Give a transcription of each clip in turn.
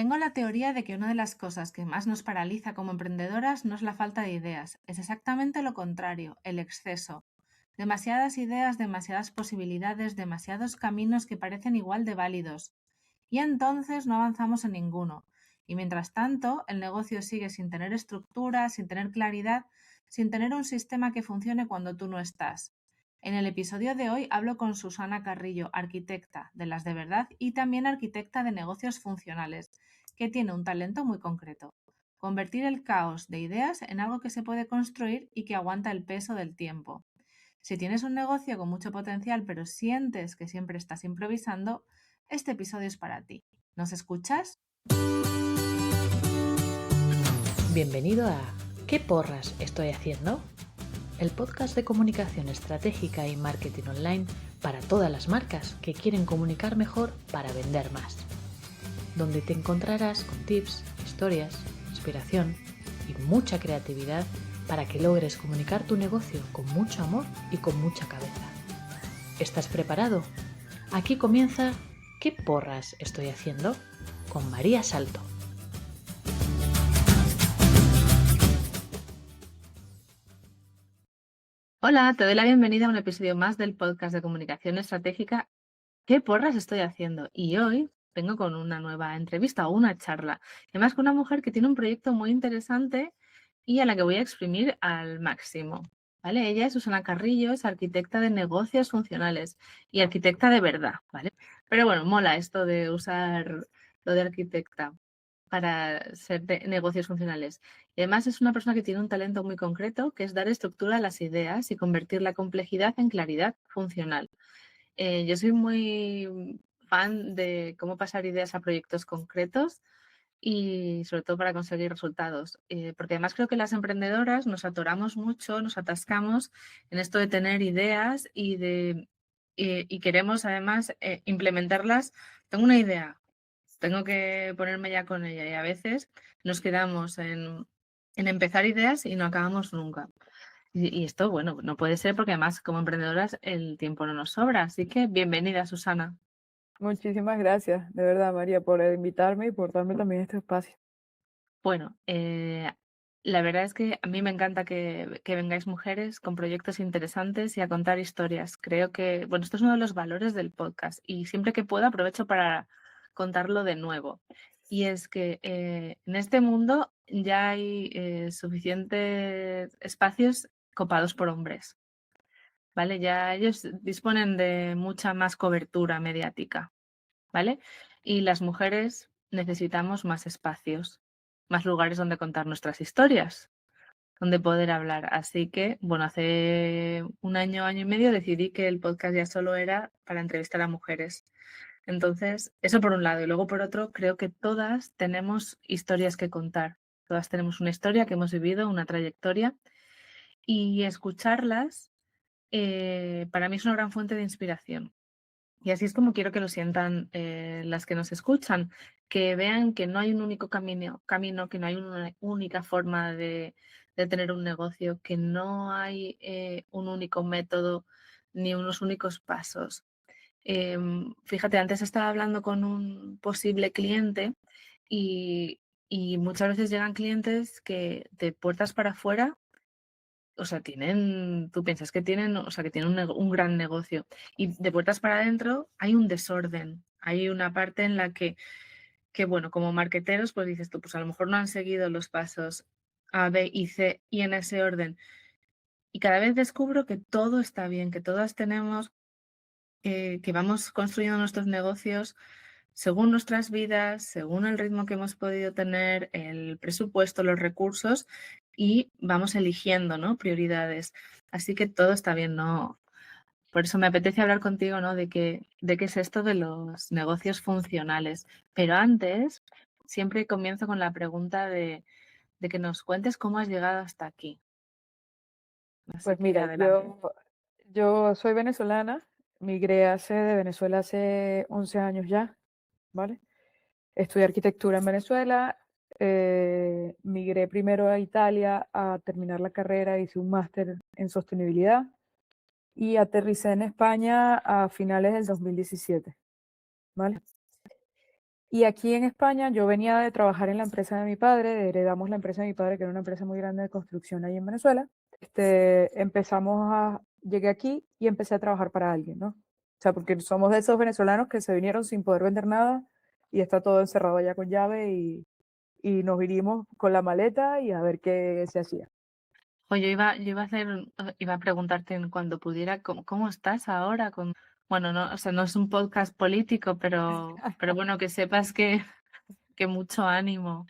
Tengo la teoría de que una de las cosas que más nos paraliza como emprendedoras no es la falta de ideas, es exactamente lo contrario, el exceso. Demasiadas ideas, demasiadas posibilidades, demasiados caminos que parecen igual de válidos. Y entonces no avanzamos en ninguno. Y mientras tanto, el negocio sigue sin tener estructura, sin tener claridad, sin tener un sistema que funcione cuando tú no estás. En el episodio de hoy hablo con Susana Carrillo, arquitecta de las de verdad y también arquitecta de negocios funcionales, que tiene un talento muy concreto: convertir el caos de ideas en algo que se puede construir y que aguanta el peso del tiempo. Si tienes un negocio con mucho potencial pero sientes que siempre estás improvisando, este episodio es para ti. ¿Nos escuchas? Bienvenido a ¿Qué porras estoy haciendo? El podcast de comunicación estratégica y marketing online para todas las marcas que quieren comunicar mejor para vender más. Donde te encontrarás con tips, historias, inspiración y mucha creatividad para que logres comunicar tu negocio con mucho amor y con mucha cabeza. ¿Estás preparado? Aquí comienza ¿Qué porras estoy haciendo? Con María Salto. Hola, te doy la bienvenida a un episodio más del podcast de comunicación estratégica. ¿Qué porras estoy haciendo? Y hoy vengo con una nueva entrevista o una charla. Además, con una mujer que tiene un proyecto muy interesante y a la que voy a exprimir al máximo. ¿Vale? Ella es Susana Carrillo, es arquitecta de negocios funcionales y arquitecta de verdad, ¿vale? Pero bueno, mola esto de usar lo de arquitecta para ser de negocios funcionales. Y además es una persona que tiene un talento muy concreto, que es dar estructura a las ideas y convertir la complejidad en claridad funcional. Yo soy muy fan de cómo pasar ideas a proyectos concretos y sobre todo para conseguir resultados, porque además creo que las emprendedoras nos atoramos mucho, nos atascamos en esto de tener ideas y queremos además implementarlas. Tengo una idea, tengo que ponerme ya con ella y a veces nos quedamos en empezar ideas y no acabamos nunca. Y esto, bueno, no puede ser porque además como emprendedoras el tiempo no nos sobra. Así que bienvenida, Susana. Muchísimas gracias, de verdad, María, por invitarme y por darme también este espacio. Bueno, la verdad es que a mí me encanta que vengáis mujeres con proyectos interesantes y a contar historias. Creo que, bueno, esto es uno de los valores del podcast y siempre que puedo aprovecho para contarlo de nuevo. Y es que en este mundo ya hay suficientes espacios copados por hombres, ¿vale? Ya ellos disponen de mucha más cobertura mediática, ¿vale? Y las mujeres necesitamos más espacios, más lugares donde contar nuestras historias, donde poder hablar. Así que, bueno, hace un año, año y medio decidí que el podcast ya solo era para entrevistar a mujeres. Entonces, eso por un lado. Y luego por otro, creo que todas tenemos historias que contar. Todas tenemos una historia que hemos vivido, una trayectoria. Y escucharlas, para mí es una gran fuente de inspiración. Y así es como quiero que lo sientan las que nos escuchan, que vean que no hay un único camino, que no hay una única forma de tener un negocio, que no hay un único método ni unos únicos pasos. Fíjate, antes estaba hablando con un posible cliente y, y muchas veces llegan clientes que de puertas para afuera, o sea, tú piensas que tienen, o sea, que tienen un gran negocio. Y de puertas para adentro hay un desorden. Hay una parte en la que, bueno, como marqueteros, pues dices tú, pues a lo mejor no han seguido los pasos A, B y C y en ese orden. Y cada vez descubro que todo está bien, que todas tenemos, que vamos construyendo nuestros negocios según nuestras vidas, según el ritmo que hemos podido tener, el presupuesto, los recursos y vamos eligiendo, ¿no? Prioridades. Así que todo está bien, ¿no? Por eso me apetece hablar contigo, ¿no? De qué es esto de los negocios funcionales. Pero antes, siempre comienzo con la pregunta de que nos cuentes cómo has llegado hasta aquí. Así Pues que mira, adelante. yo soy venezolana, migré de Venezuela hace 11 años ya, ¿vale? Estudié arquitectura en Venezuela, migré primero a Italia a terminar la carrera, hice un máster en sostenibilidad y aterricé en España a finales del 2017, ¿vale? Y aquí en España yo venía de trabajar en la empresa de mi padre, heredamos la empresa de mi padre, que era una empresa muy grande de construcción ahí en Venezuela. Llegué aquí y empecé a trabajar para alguien, ¿no? O sea, porque somos de esos venezolanos que se vinieron sin poder vender nada y está todo encerrado allá con llave y nos vinimos con la maleta y a ver qué se hacía. Oye, iba a preguntarte en cuando pudiera, ¿cómo estás ahora? Bueno, no, o sea, no es un podcast político, pero bueno, que sepas que mucho ánimo.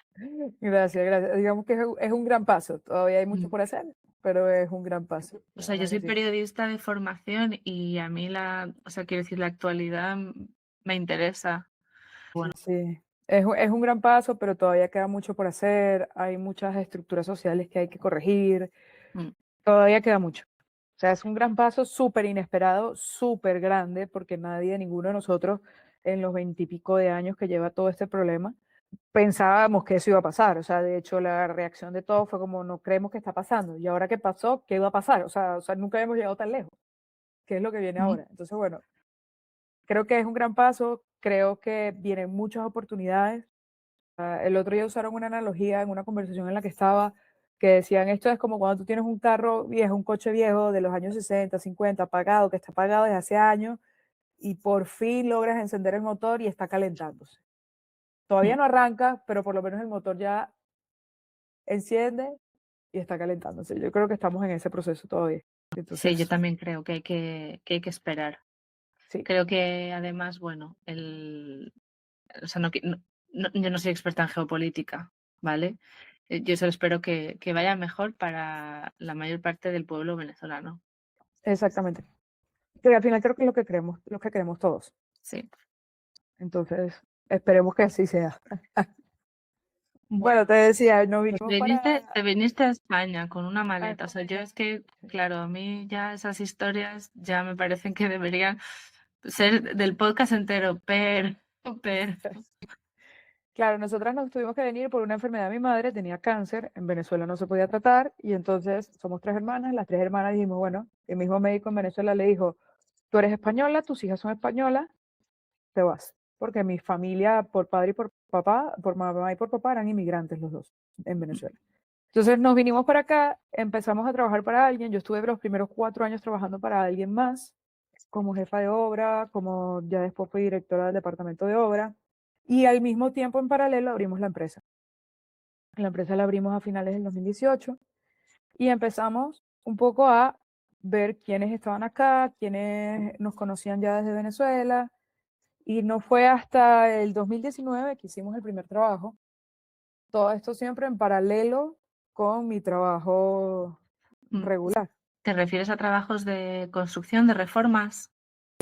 Gracias, gracias. Digamos que es un gran paso. Todavía hay mucho Mm. por hacer, pero es un gran paso. O La sea, yo verdad que soy sí. periodista de formación y a mí o sea, quiero decir, la actualidad me interesa. Bueno, Sí, es un gran paso, pero todavía queda mucho por hacer. Hay muchas estructuras sociales que hay que corregir. mm, Todavía queda mucho. O sea, es un gran paso súper inesperado, súper grande, porque nadie, ninguno de nosotros, en los 20 y pico de años que lleva todo este problema, pensábamos que eso iba a pasar. O sea, de hecho, la reacción de todos fue como, no creemos que está pasando. Y ahora que pasó, ¿qué iba a pasar? O sea, nunca hemos llegado tan lejos. ¿Qué es lo que viene mm, ahora? Entonces, bueno, creo que es un gran paso. Creo que vienen muchas oportunidades. El otro día usaron una analogía en una conversación en la que estaba, que decían, esto es como cuando tú tienes un carro viejo, un coche viejo de los años 60, 50, apagado, que está apagado desde hace años, y por fin logras encender el motor y está calentándose. Todavía mm. no arranca, pero por lo menos el motor ya enciende y está calentándose. Yo creo que estamos en ese proceso todavía. Sí, yo Entonces, también creo que hay que esperar. sí, Creo que además, bueno, o sea, yo no soy experta en geopolítica, ¿vale? Yo solo espero que vaya mejor para la mayor parte del pueblo venezolano. exactamente. Que al final creo que es lo que queremos todos. Sí. Entonces, esperemos que así sea. Bueno, Bueno, te decía, nos pues vinimos te viniste a España con una a maleta. O sea, yo España. es que, claro, a mí ya esas historias ya me parecen que deberían ser del podcast entero, pero. Claro, nosotras nos tuvimos que venir por una enfermedad. Mi madre tenía cáncer, en Venezuela no se podía tratar y entonces somos tres hermanas, las tres hermanas dijimos, bueno, el mismo médico en Venezuela le dijo, tú eres española, tus hijas son españolas, te vas. Porque mi familia, por padre y por papá, por mamá y por papá, eran inmigrantes los dos en Venezuela. Entonces nos vinimos para acá, empezamos a trabajar para alguien, yo estuve los primeros 4 años trabajando para alguien más, como jefa de obra, como ya después fui directora del departamento de obra, y al mismo tiempo en paralelo abrimos la empresa. La empresa la abrimos a finales del 2018 y empezamos un poco a ver quiénes estaban acá, quiénes nos conocían ya desde Venezuela, y no fue hasta el 2019 que hicimos el primer trabajo. Todo esto siempre en paralelo con mi trabajo Mm, regular. ¿Te refieres a trabajos de construcción, de reformas?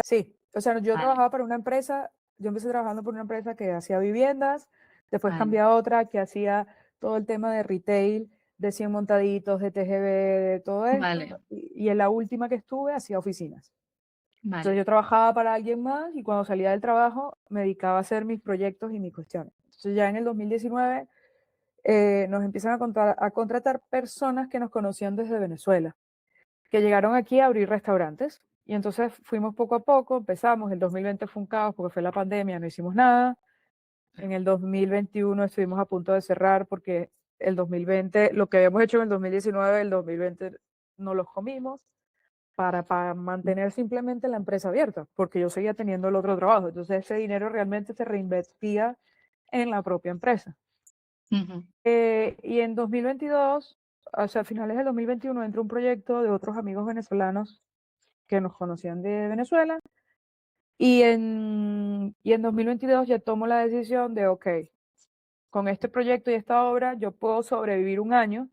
Sí, o sea, yo Vale, trabajaba para una empresa, yo empecé trabajando por una empresa que hacía viviendas, después vale, cambié a otra que hacía todo el tema de retail, de 100 montaditos, de TGV, de todo esto, vale, y en la última que estuve hacía oficinas. Entonces vale. yo trabajaba para alguien más y cuando salía del trabajo me dedicaba a hacer mis proyectos y mis cuestiones. Entonces ya en el 2019 nos empiezan a contratar personas que nos conocían desde Venezuela, que llegaron aquí a abrir restaurantes. Y entonces fuimos poco a poco, empezamos, el 2020 fue un caos porque fue la pandemia, no hicimos nada. En el 2021 estuvimos a punto de cerrar porque el 2020, lo que habíamos hecho en el 2019, el 2020 no los comimos para mantener simplemente la empresa abierta, porque yo seguía teniendo el otro trabajo. Entonces ese dinero realmente se reinvertía en la propia empresa. Ujú. Y en 2022, o sea, a finales del 2021, entró un proyecto de otros amigos venezolanos que nos conocían de Venezuela. Y en 2022 ya tomo la decisión de, ok, con este proyecto y esta obra yo puedo sobrevivir un año,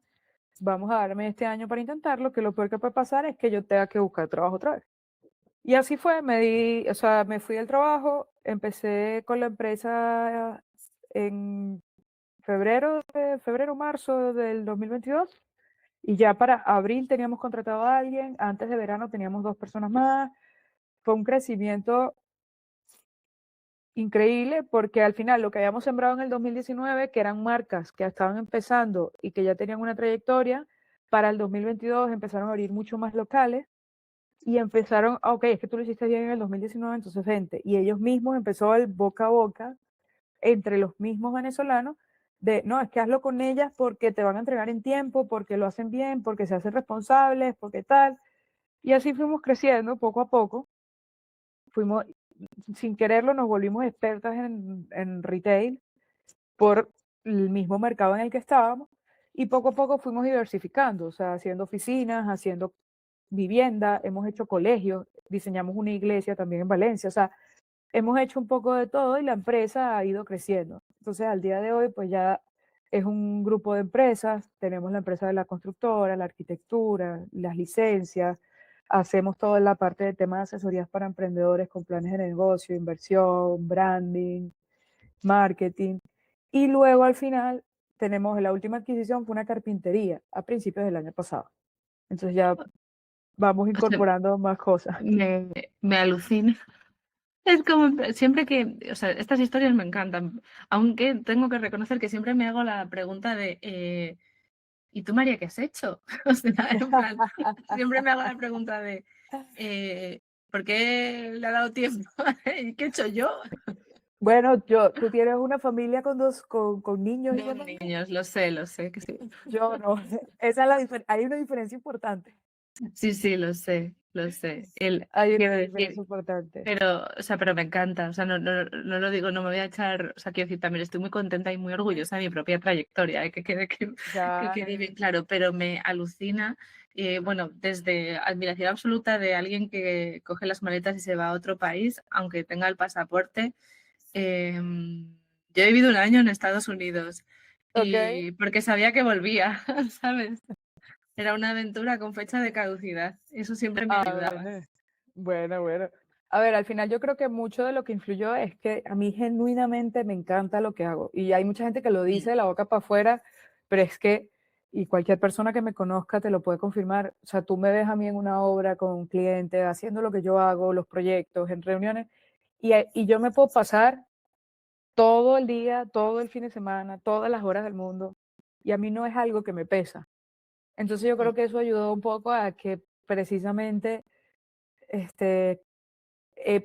vamos a darme este año para intentarlo, que lo peor que puede pasar es que yo tenga que buscar trabajo otra vez. Y así fue, o sea, me fui del trabajo, empecé con la empresa en marzo del 2022. Y ya para abril teníamos contratado a alguien, antes de verano teníamos 2 personas más. Fue un crecimiento increíble porque al final lo que habíamos sembrado en el 2019, que eran marcas que estaban empezando y que ya tenían una trayectoria, para el 2022 empezaron a abrir mucho más locales y empezaron, ok, es que tú lo hiciste bien en el 2019, entonces vente. Y ellos mismos empezó el boca a boca entre los mismos venezolanos de, no, es que hazlo con ellas porque te van a entregar en tiempo, porque lo hacen bien, porque se hacen responsables, porque tal. Y así fuimos creciendo poco a poco. Fuimos, sin quererlo, nos volvimos expertas en retail por el mismo mercado en el que estábamos y poco a poco fuimos diversificando, o sea, haciendo oficinas, haciendo vivienda, hemos hecho colegios, diseñamos una iglesia también en Valencia, o sea, hemos hecho un poco de todo y la empresa ha ido creciendo. Entonces, al día de hoy, pues ya es un grupo de empresas, tenemos la empresa de la constructora, la arquitectura, las licencias, hacemos toda la parte de temas de asesorías para emprendedores con planes de negocio, inversión, branding, marketing. Y luego al final tenemos la última adquisición, fue una carpintería a principios del año pasado. Entonces ya vamos O sea, incorporando más cosas. me alucina. Es como siempre que, o sea, estas historias me encantan, aunque tengo que reconocer que siempre me hago la pregunta de, ¿y tú, María, qué has hecho? O sea, en plan, siempre me hago la pregunta de, ¿por qué le ha dado tiempo? ¿Y qué he hecho yo? Bueno, tú tienes una familia con niños y Dos demás. niños, lo sé que sí. Yo no. Esa es hay una diferencia importante. Sí, sí, lo sé, lo sé. Hay Quiero una decir, diferencia importante. pero, o sea, pero me encanta, o sea, no lo digo, no me voy a echar, o sea, quiero decir, también estoy muy contenta y muy orgullosa de mi propia trayectoria, que Ya, quede bien claro, pero me alucina, bueno, desde admiración absoluta de alguien que coge las maletas y se va a otro país, aunque tenga el pasaporte. Yo he vivido un año en Estados Unidos ok. y porque sabía que volvía, ¿sabes? Era una aventura con fecha de caducidad, eso siempre me ayudaba. Bueno, bueno. A ver, al final yo creo que mucho de lo que influyó es que a mí genuinamente me encanta lo que hago. Y hay mucha gente que lo dice Sí. de la boca para afuera, pero es que, y cualquier persona que me conozca te lo puede confirmar, o sea, tú me ves a mí en una obra con un cliente, haciendo lo que yo hago, los proyectos, en reuniones, y yo me puedo pasar todo el día, todo el fin de semana, todas las horas del mundo, y a mí no es algo que me pesa. Entonces yo Mm. creo que eso ayudó un poco a que precisamente este,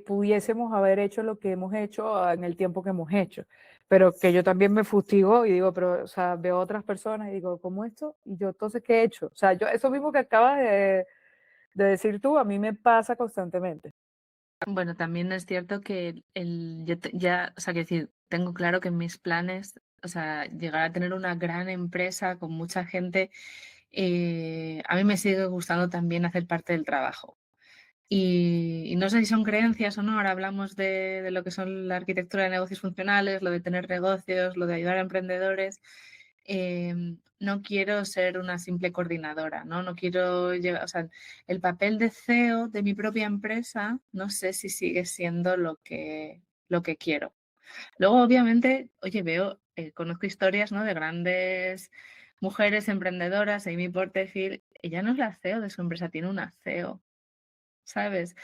pudiésemos haber hecho lo que hemos hecho en el tiempo que hemos hecho. Pero que yo también me fustigo y digo, pero, o sea, veo a otras personas y digo, ¿cómo esto? Y yo, entonces, ¿qué he hecho? O sea, yo, eso mismo que acabas de decir tú, a mí me pasa constantemente. Bueno, también es cierto que ya, o sea, quiero decir, tengo claro que en mis planes, o sea, llegar a tener una gran empresa con mucha gente, a mí me sigue gustando también hacer parte del trabajo. Y no sé si son creencias o no, ahora hablamos de lo que son la arquitectura de negocios funcionales, lo de tener negocios, lo de ayudar a emprendedores. No quiero ser una simple coordinadora, ¿no? No quiero llevar, o sea, el papel de CEO de mi propia empresa, no sé si sigue siendo lo que quiero. Luego, obviamente, oye, conozco historias, ¿no? De grandes mujeres emprendedoras, Amy Porterfield, ella no es la CEO de su empresa, tiene una CEO, ¿sabes?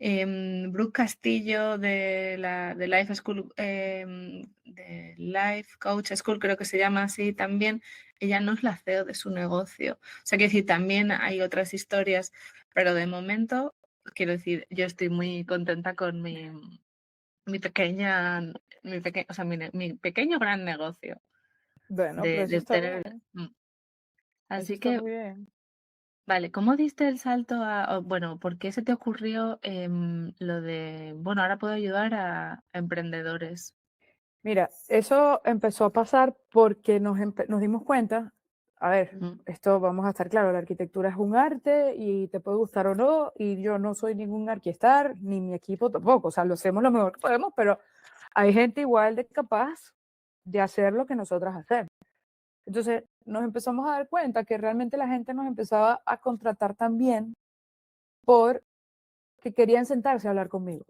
Brooke Castillo de Life School, de Life Coach School, creo que se llama así también, ella no es la CEO de su negocio. O sea, quiero decir, también hay otras historias, pero de momento, quiero decir, yo estoy muy contenta con mi pequeña, o sea, mi pequeño gran negocio Bueno, pero eso de está tener. bien, Mm. eso Así está que, muy bien. vale, ¿cómo diste el salto bueno, por qué se te ocurrió lo de, bueno, ahora puedo ayudar a emprendedores? Mira, eso empezó a pasar porque nos dimos cuenta, a ver, Mm. esto vamos a estar claro, la arquitectura es un arte y te puede gustar o no, y yo no soy ningún arquistar, ni mi equipo tampoco, o sea, lo hacemos lo mejor que podemos, pero hay gente igual de capaz de hacer lo que nosotras hacemos. Entonces nos empezamos a dar cuenta que realmente la gente nos empezaba a contratar también porque querían sentarse a hablar conmigo,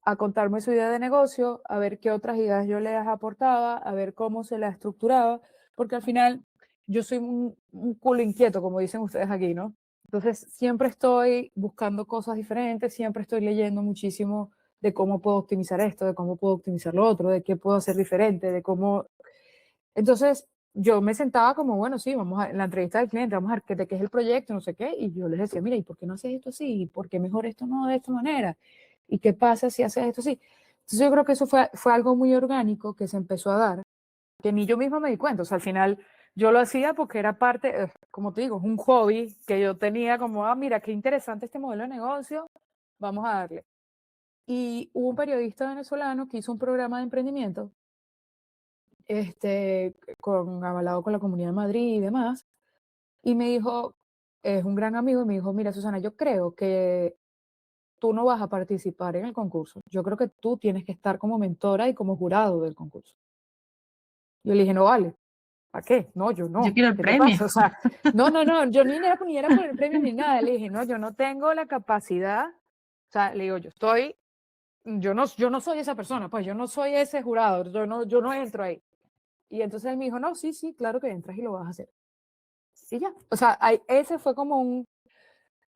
a contarme su idea de negocio, a ver qué otras ideas yo les aportaba, a ver cómo se la estructuraba, porque al final yo soy un culo inquieto, como dicen ustedes aquí, ¿no? Entonces siempre estoy buscando cosas diferentes, siempre estoy leyendo muchísimo de cómo puedo optimizar esto, de cómo puedo optimizar lo otro, de qué puedo hacer diferente, de cómo... Entonces yo me sentaba como, bueno, sí, vamos a en la entrevista del cliente, vamos a ver de qué es el proyecto, no sé qué, y yo les decía, mira, ¿y por qué no haces esto así? ¿Y por qué mejor esto no de esta manera? ¿Y qué pasa si haces esto así? Entonces yo creo que eso fue algo muy orgánico que se empezó a dar, que ni yo misma me di cuenta. O sea, al final yo lo hacía porque era parte, como te digo, es un hobby que yo tenía como, mira, qué interesante este modelo de negocio, vamos a darle. Y hubo un periodista venezolano que hizo un programa de emprendimiento, avalado con la Comunidad de Madrid y demás, y me dijo, es un gran amigo, y me dijo, mira, Susana, yo creo que tú no vas a participar en el concurso. Yo creo que tú tienes que estar como mentora y como jurado del concurso. Yo le dije, no vale, ¿para qué? No, yo Yo no. quiero el ¿Qué te premio. pasa? O sea, no, yo ni era por el premio ni nada. Le dije, no, yo no tengo la capacidad. O sea, le digo, yo no soy esa persona, pues yo no soy ese jurado, yo no entro ahí. Y entonces él me dijo, no, sí, sí, claro que entras y lo vas a hacer. Y ya, o sea, ese fue como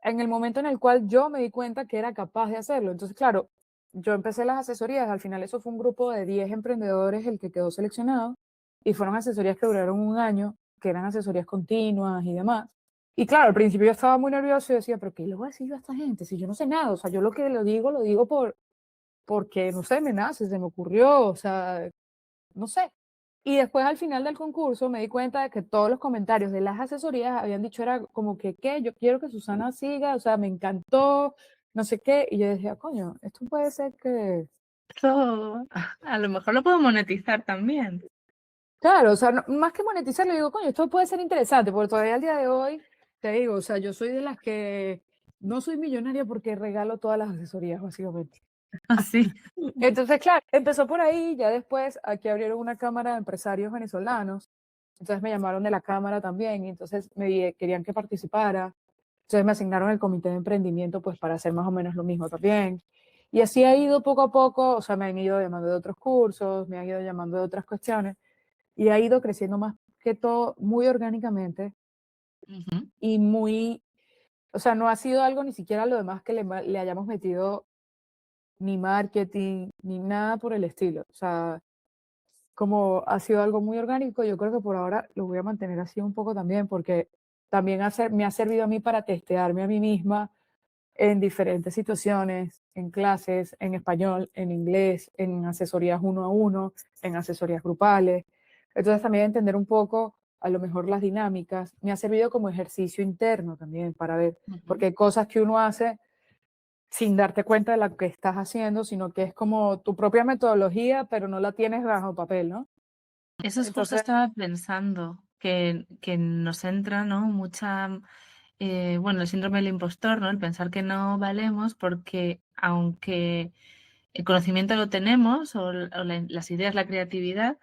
en el momento en el cual yo me di cuenta que era capaz de hacerlo. Entonces, claro, yo empecé las asesorías, al final eso fue un grupo de 10 emprendedores el que quedó seleccionado, y fueron asesorías que duraron un año, que eran asesorías continuas y demás. Y claro, al principio yo estaba muy nervioso y decía, pero ¿qué le voy a decir yo a esta gente si yo no sé nada? O sea, yo lo que lo digo porque, no sé, me nace, se me ocurrió, o sea, no sé. Y después al final del concurso me di cuenta de que todos los comentarios de las asesorías habían dicho era como que, ¿qué? Yo quiero que Susana siga, o sea, me encantó, no sé qué. Y yo decía, coño, esto puede ser que... Eso a lo mejor lo puedo monetizar también. Claro, o sea, más que monetizarlo, digo, coño, esto puede ser interesante, porque todavía al día de hoy, te digo, o sea, yo soy de las que no soy millonaria porque regalo todas las asesorías, básicamente. Así. Entonces, claro, empezó por ahí, ya después aquí abrieron una cámara de empresarios venezolanos, entonces me llamaron de la cámara también, y entonces querían que participara, entonces me asignaron el comité de emprendimiento pues para hacer más o menos lo mismo también. Y así ha ido poco a poco, o sea, me han ido llamando de otros cursos, me han ido llamando de otras cuestiones, y ha ido creciendo más que todo muy orgánicamente Ujú. y muy, o sea, no ha sido algo ni siquiera lo demás que le hayamos metido ni marketing, ni nada por el estilo. O sea, como ha sido algo muy orgánico, yo creo que por ahora lo voy a mantener así un poco también, porque también me ha servido a mí para testearme a mí misma en diferentes situaciones, en clases, en español, en inglés, en asesorías uno a uno, en asesorías grupales. Entonces también entender un poco a lo mejor las dinámicas. Me ha servido como ejercicio interno también para ver, Ujú. porque hay cosas que uno hace sin darte cuenta de lo que estás haciendo, sino que es como tu propia metodología, pero no la tienes bajo papel, ¿no? Eso es justo Entonces, estaba pensando, que nos entra, ¿no? Mucha, bueno, el síndrome del impostor, ¿no? El pensar que no valemos porque aunque el conocimiento lo tenemos las ideas, la creatividad,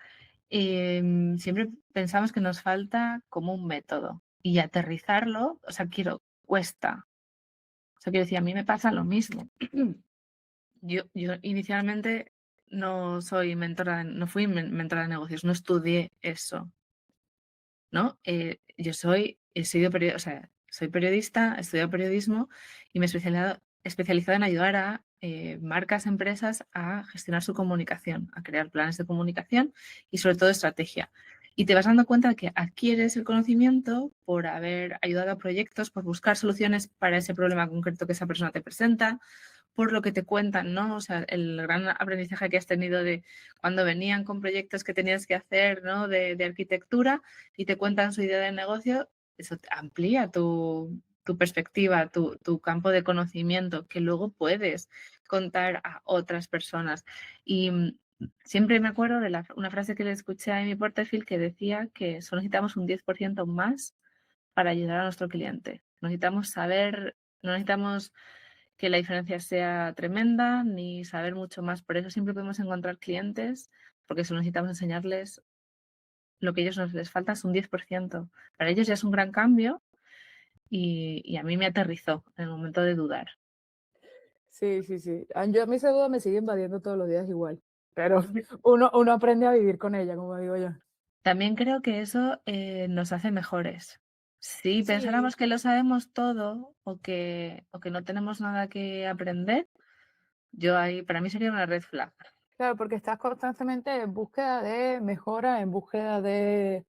siempre pensamos que nos falta como un método y aterrizarlo, o sea, cuesta. O sea, quiero decir, a mí me pasa lo mismo. Yo inicialmente no soy mentora, no fui mentora de negocios, no estudié eso, ¿no? Yo o sea, soy periodista, he estudiado periodismo y me he especializado en ayudar a marcas, empresas a gestionar su comunicación, a crear planes de comunicación y sobre todo estrategia. Y te vas dando cuenta de que adquieres el conocimiento por haber ayudado a proyectos, por buscar soluciones para ese problema concreto que esa persona te presenta, por lo que te cuentan, ¿no? O sea, el gran aprendizaje que has tenido de cuando venían con proyectos que tenías que hacer, ¿no? De arquitectura y te cuentan su idea de negocio, eso amplía tu perspectiva, tu campo de conocimiento, que luego puedes contar a otras personas. Y siempre me acuerdo de una frase que le escuché a Amy Porterfield que decía que solo necesitamos un 10% más para ayudar a nuestro cliente. Necesitamos saber, no necesitamos que la diferencia sea tremenda ni saber mucho más. Por eso siempre podemos encontrar clientes, porque solo necesitamos enseñarles lo que a ellos les falta es un 10%. Para ellos ya es un gran cambio y a mí me aterrizó en el momento de dudar. sí, sí, sí. A mí esa duda me sigue invadiendo todos los días igual, pero uno aprende a vivir con ella, como digo yo. También creo que eso nos hace mejores. Si Sí, pensáramos que lo sabemos todo o que no tenemos nada que aprender, yo ahí, para mí sería una red flag. claro, porque estás constantemente en búsqueda de mejora, en búsqueda de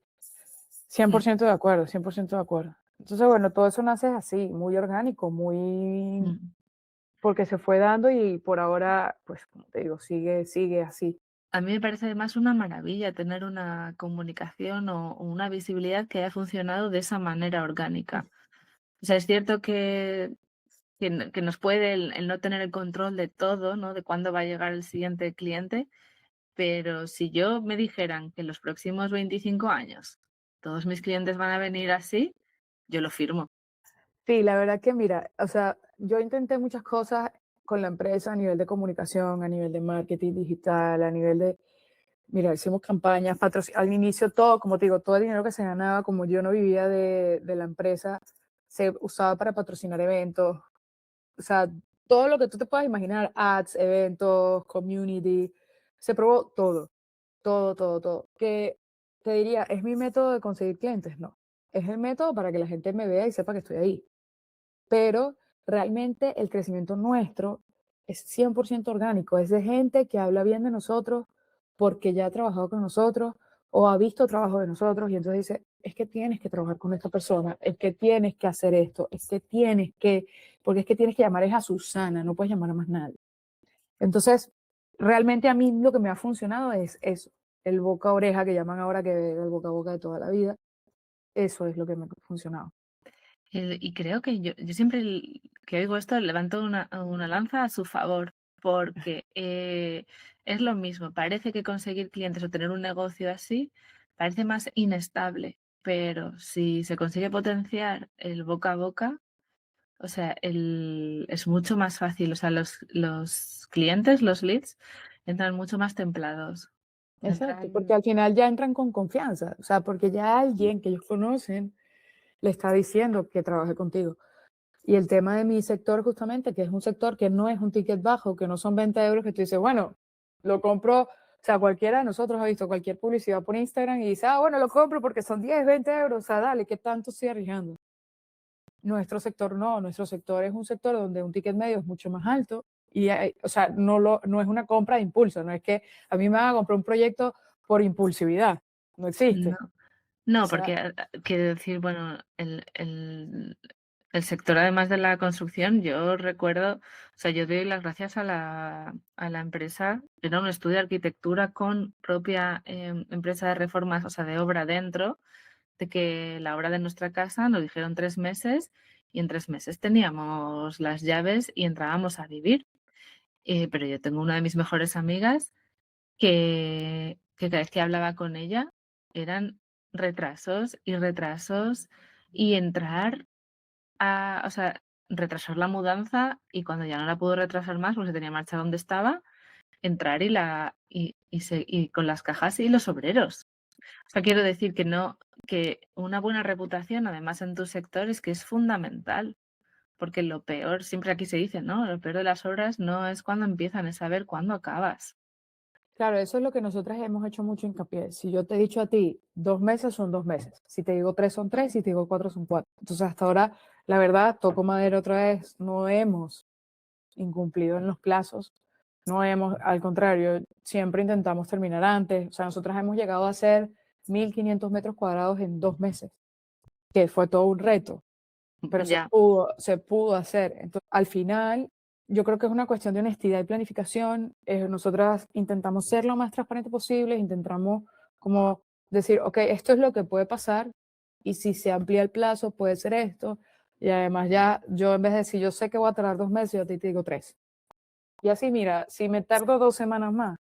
100% de acuerdo, 100% de acuerdo. Entonces, bueno, todo eso nace así, muy orgánico, muy, Mm. porque se fue dando y por ahora, pues como te digo, sigue así. A mí me parece además una maravilla tener una comunicación o una visibilidad que haya funcionado de esa manera orgánica. O sea, es cierto que nos puede el no tener el control de todo, ¿no? De cuándo va a llegar el siguiente cliente, pero si yo me dijeran que en los próximos 25 años todos mis clientes van a venir así, yo lo firmo. Sí, la verdad que mira, o sea, yo intenté muchas cosas con la empresa a nivel de comunicación, a nivel de marketing digital, a nivel de, mira, hicimos campañas, al inicio todo, como te digo, todo el dinero que se ganaba, como yo no vivía de la empresa, se usaba para patrocinar eventos, o sea, todo lo que tú te puedas imaginar, ads, eventos, community, se probó todo, todo, todo, todo. Que te diría, ¿es mi método de conseguir clientes? No, es el método para que la gente me vea y sepa que estoy ahí, pero realmente el crecimiento nuestro es 100% orgánico, es de gente que habla bien de nosotros porque ya ha trabajado con nosotros o ha visto trabajo de nosotros y entonces dice, es que tienes que trabajar con esta persona, es que tienes que hacer esto, es que tienes que, porque es que tienes que llamar es a Susana, no puedes llamar a más nadie. Entonces, realmente a mí lo que me ha funcionado es eso, el boca a oreja que llaman ahora, que el boca a boca de toda la vida, eso es lo que me ha funcionado. Y creo que yo siempre que oigo esto levanto una lanza a su favor, porque es lo mismo, parece que conseguir clientes o tener un negocio así parece más inestable, pero si se consigue potenciar el boca a boca, o sea, es mucho más fácil, o sea, los clientes, los leads, entran mucho más templados. Exacto, porque Entran, al final ya entran con confianza, o sea, porque ya alguien que ellos conocen le está diciendo que trabaje contigo. Y el tema de mi sector, justamente, que es un sector que no es un ticket bajo, que no son 20 euros, que tú dices, bueno, lo compro, o sea, cualquiera de nosotros ha visto cualquier publicidad por Instagram y dice, ah, bueno, lo compro porque son 10 20 euros, o sea, dale, ¿qué tanto estoy arriesgando? Nuestro sector no, nuestro sector es un sector donde un ticket medio es mucho más alto y, o sea, no es una compra de impulso, no es que a mí me van a comprar un proyecto por impulsividad, no existe. no. O No, sea, porque quiero decir, bueno, el sector además de la construcción, yo recuerdo, o sea, yo doy las gracias a la empresa, era un estudio de arquitectura con propia empresa de reformas, o sea, de obra dentro, de que la obra de nuestra casa nos dijeron 3 meses y en 3 meses teníamos las llaves y entrábamos a vivir. Pero yo tengo una de mis mejores amigas que cada vez que hablaba con ella eran retrasos y retrasos y entrar o sea, retrasar la mudanza y cuando ya no la pudo retrasar más porque se tenía marcha donde estaba, entrar y con las cajas y los obreros. O sea, quiero decir que no, que una buena reputación, además en tu sector, es que es fundamental. Porque lo peor, siempre aquí se dice, ¿no? Lo peor de las obras no es cuando empiezan, es saber cuándo acabas. claro, eso es lo que nosotras hemos hecho mucho hincapié. Si yo te he dicho a ti 2 meses, son 2 meses. Si te digo tres, son tres. Si te digo cuatro, son cuatro. Entonces, hasta ahora, la verdad, toco madera otra vez, no hemos incumplido en los plazos. No hemos, al contrario, siempre intentamos terminar antes. O sea, nosotras hemos llegado a hacer 1.500 metros cuadrados en 2 meses, que fue todo un reto, pero Ya. se pudo hacer. Entonces, al final, yo creo que es una cuestión de honestidad y planificación. Nosotras intentamos ser lo más transparente posible, intentamos como decir, ok, esto es lo que puede pasar y si se amplía el plazo puede ser esto. Y además ya yo en vez de decir, yo sé que voy a tardar 2 meses, yo a ti te digo tres. Y así, mira, si me tardo 2 semanas más,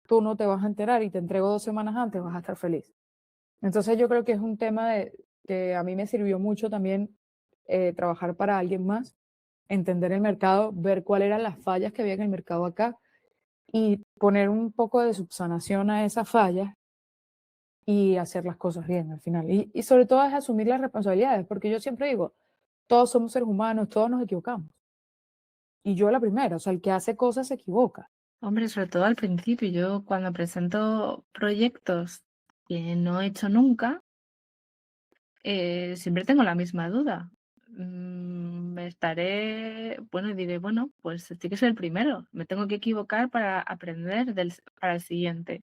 tú no te vas a enterar y te entrego 2 semanas antes, vas a estar feliz. Entonces yo creo que es un tema que a mí me sirvió mucho también trabajar para alguien más, entender el mercado, ver cuáles eran las fallas que había en el mercado acá y poner un poco de subsanación a esas fallas y hacer las cosas bien al final. Y sobre todo es asumir las responsabilidades, porque yo siempre digo, todos somos seres humanos, todos nos equivocamos. Y yo la primera, o sea, el que hace cosas se equivoca. Hombre, sobre todo al principio, yo cuando presento proyectos que no he hecho nunca, siempre tengo la misma duda. Me estaré, bueno, y diré, bueno, pues sí que soy el primero, me tengo que equivocar para aprender para el siguiente.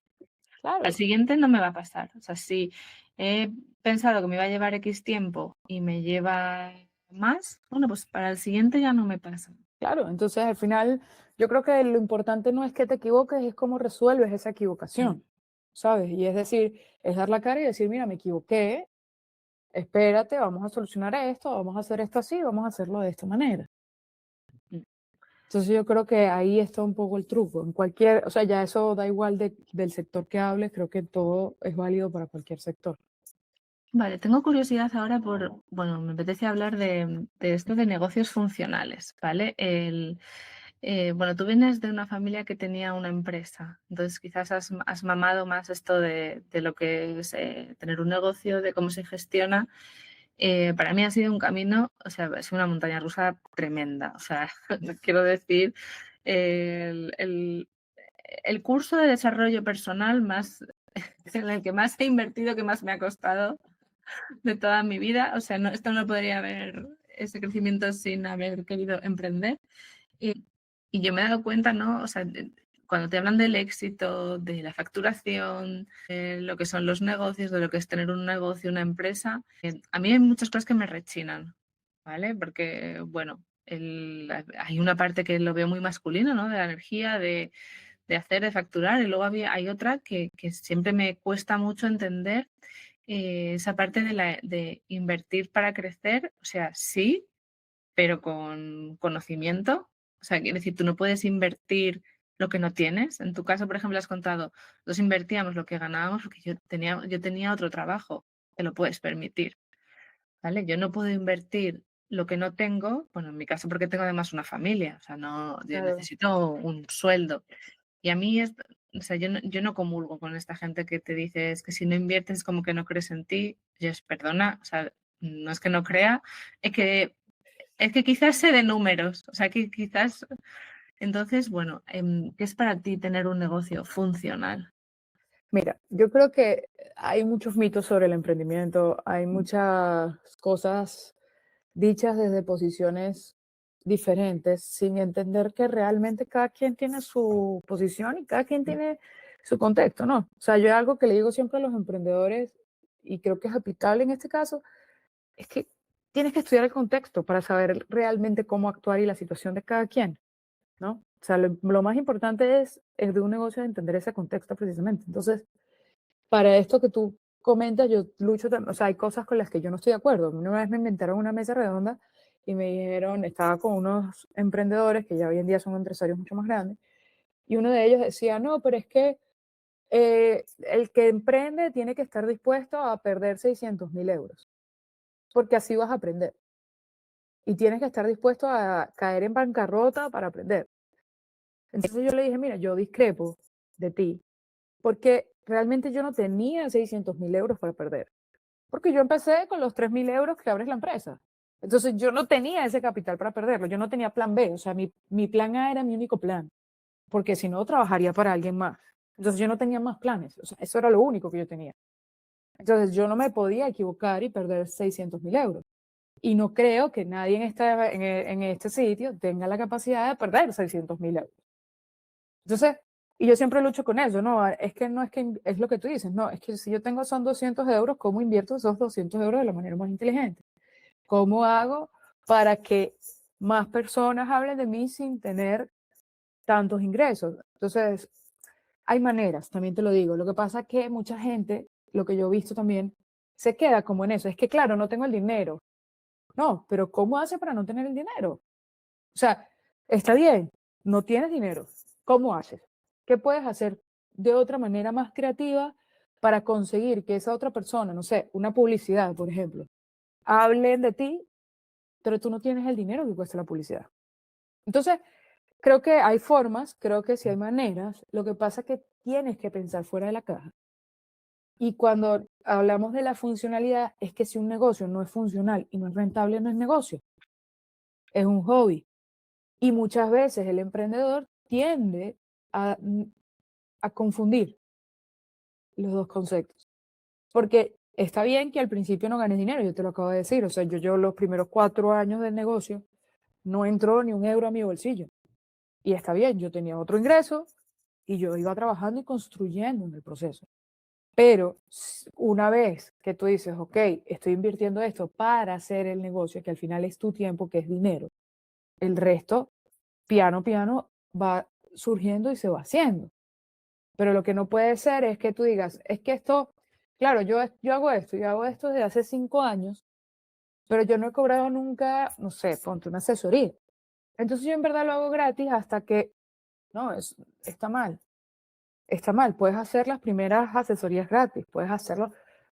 Al Claro, siguiente no me va a pasar. O sea, si he pensado que me iba a llevar X tiempo y me lleva más, bueno, pues para el siguiente ya no me pasa. Claro, entonces al final yo creo que lo importante no es que te equivoques, es cómo resuelves esa Mm, equivocación, ¿sabes? Y es decir, es dar la cara y decir, mira, me equivoqué, espérate, vamos a solucionar esto, vamos a hacer esto así, vamos a hacerlo de esta manera. mm. Entonces yo creo que ahí está un poco el truco. En cualquier, o sea, ya eso da igual del sector que hables, creo que todo es válido para cualquier sector. Vale, tengo curiosidad ahora bueno, me apetece hablar de esto de negocios funcionales, ¿vale? Bueno, tú vienes de una familia que tenía una empresa, entonces quizás has mamado más esto de lo que es tener un negocio, de cómo se gestiona. Para mí ha sido un camino, o sea, es una montaña rusa tremenda. O sea, quiero decir, el, el- el curso de desarrollo personal más, en el que más he invertido, que más me ha costado de toda mi vida. O sea, no, esto no podría haber ese crecimiento sin haber querido emprender. Y, y yo me he dado cuenta, ¿no? O sea, cuando te hablan del éxito, de la facturación, de lo que son los negocios, de lo que es tener un negocio, una empresa, a mí hay muchas cosas que me rechinan, ¿vale? Porque, bueno, hay una parte que lo veo muy masculino, ¿no? De la energía, de hacer, de facturar, y luego hay otra que siempre me cuesta mucho entender, esa parte de invertir para crecer. O sea, sí, pero con conocimiento. O sea, quiere decir, tú no puedes invertir lo que no tienes. En tu caso, por ejemplo, has contado, nosotros invertíamos lo que ganábamos porque yo tenía otro trabajo, te lo puedes permitir, ¿vale? Yo no puedo invertir lo que no tengo, bueno, en mi caso porque tengo además una familia, o sea, no, yo Claro, necesito un sueldo. Y a mí, o sea, yo no comulgo con esta gente que te dice es que si no inviertes es como que no crees en ti. Perdona, o sea, no es que no crea, es que quizás sé de números, o sea, que quizás. Entonces, bueno, ¿qué es para ti tener un negocio funcional? mira, yo creo que hay muchos mitos sobre el emprendimiento, hay muchas cosas dichas desde posiciones diferentes, sin entender que realmente cada quien tiene su posición y cada quien tiene su contexto, ¿no? O sea, yo algo que le digo siempre a los emprendedores, y creo que es aplicable en este caso, es que tienes que estudiar el contexto para saber realmente cómo actuar y la situación de cada quien, ¿no? O sea, lo más importante es de un negocio entender ese contexto precisamente. Entonces, para esto que tú comentas, yo lucho, o sea, hay cosas con las que yo no estoy de acuerdo. Una vez me inventaron una mesa redonda y me dijeron, estaba con unos emprendedores que ya hoy en día son empresarios mucho más grandes, y uno de ellos decía, no, pero es que el que emprende tiene que estar dispuesto a perder 600.000 euros, porque así vas a aprender. Y tienes que estar dispuesto a caer en bancarrota para aprender. Entonces yo le dije, mira, yo discrepo de ti, porque realmente yo no tenía 600.000 euros para perder. Porque yo empecé con los 3.000 euros que abres la empresa. Entonces yo no tenía ese capital para perderlo, yo no tenía plan B, o sea, mi plan A era mi único plan, porque si no trabajaría para alguien más. Entonces yo no tenía más planes, o sea, eso era lo único que yo tenía. Entonces yo no me podía equivocar y perder 600.000 euros. Y no creo que nadie en este sitio tenga la capacidad de perder 600.000 euros. Entonces, y yo siempre lucho con eso, no, es que no es que es lo que tú dices, no, es que si yo tengo son 200 euros, ¿cómo invierto esos 200 euros de la manera más inteligente? ¿Cómo hago para que más personas hablen de mí sin tener tantos ingresos? Entonces, hay maneras, también te lo digo. Lo que pasa es que mucha gente, lo que yo he visto también, se queda como en eso. Es que, claro, no tengo el dinero. No, pero ¿cómo hace para no tener el dinero? O sea, está bien, no tienes dinero. ¿Cómo haces? ¿Qué puedes hacer de otra manera más creativa para conseguir que esa otra persona, no sé, una publicidad, por ejemplo, hablen de ti, pero tú no tienes el dinero que cuesta la publicidad? Entonces, creo que hay formas, creo que sí hay maneras. Lo que pasa es que tienes que pensar fuera de la caja. Y cuando hablamos de la funcionalidad, es que si un negocio no es funcional y no es rentable, no es negocio, es un hobby. Y muchas veces el emprendedor tiende a, a confundir los dos conceptos. Porque está bien que al principio no ganes dinero, yo te lo acabo de decir. O sea, yo los primeros 4 años del negocio no entró ni un euro a mi bolsillo. Y está bien, yo tenía otro ingreso y yo iba trabajando y construyendo en el proceso. Pero una vez que tú dices, ok, estoy invirtiendo esto para hacer el negocio, que al final es tu tiempo, que es dinero, el resto piano va surgiendo y se va haciendo. Pero lo que no puede ser es que tú digas, es que esto, claro, yo hago esto y hago esto desde hace 5 años, pero yo no he cobrado nunca, no sé, ponte una asesoría. Entonces yo en verdad lo hago gratis hasta que, no, está mal. Está mal, puedes hacer las primeras asesorías gratis, puedes hacerlo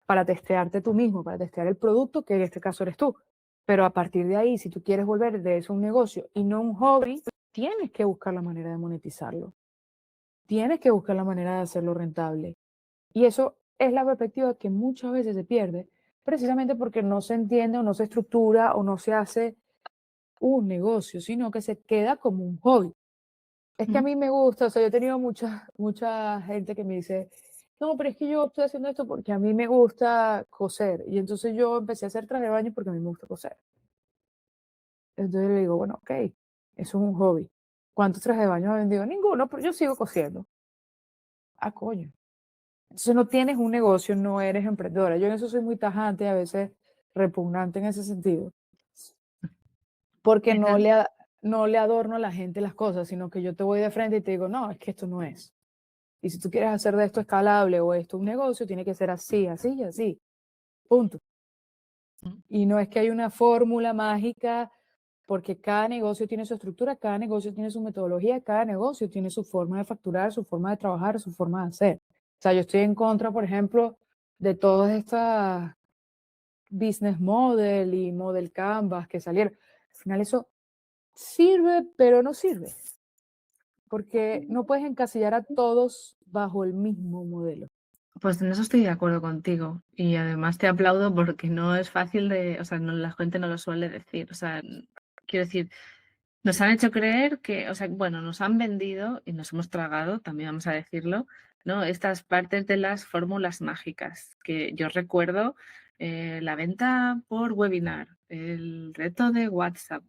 para testearte tú mismo, para testear el producto, que en este caso eres tú. Pero a partir de ahí, si tú quieres volver de eso un negocio y no un hobby, tienes que buscar la manera de monetizarlo. Tienes que buscar la manera de hacerlo rentable. Y eso es la perspectiva que muchas veces se pierde, precisamente porque no se entiende o no se estructura o no se hace un negocio, sino que se queda como un hobby. Es que a Mm. mí me gusta, o sea, yo he tenido mucha gente que me dice, no, pero es que yo estoy haciendo esto porque a mí me gusta coser. Y entonces yo empecé a hacer traje de baño porque a mí me gusta coser. Entonces le digo, bueno, ok, eso es un hobby. ¿Cuántos trajes de baño has vendido? Ninguno, pero yo sigo cosiendo. Ah, coño. Entonces no tienes un negocio, no eres emprendedora. Yo en eso soy muy tajante, a veces repugnante en ese sentido, porque Esa- no le adorno a la gente las cosas, sino que yo te voy de frente y te digo, no, es que esto no es. Y si tú quieres hacer de esto escalable o esto un negocio, tiene que ser así, así y así. Punto. mm. Y no es que hay una fórmula mágica, porque cada negocio tiene su estructura, cada negocio tiene su metodología, cada negocio tiene su forma de facturar, su forma de trabajar, su forma de hacer. O sea, yo estoy en contra, por ejemplo, de todas estas business model y model canvas que salieron. Al final eso sirve, pero no sirve, porque no puedes encasillar a todos bajo el mismo modelo. Pues en eso estoy de acuerdo contigo y además te aplaudo porque no es fácil de, o sea, la gente no lo suele decir, o sea, quiero decir, nos han hecho creer que, o sea, bueno, nos han vendido y nos hemos tragado, también vamos a decirlo, ¿no? Estas partes de las fórmulas mágicas que yo recuerdo, la venta por webinar, el reto de WhatsApp,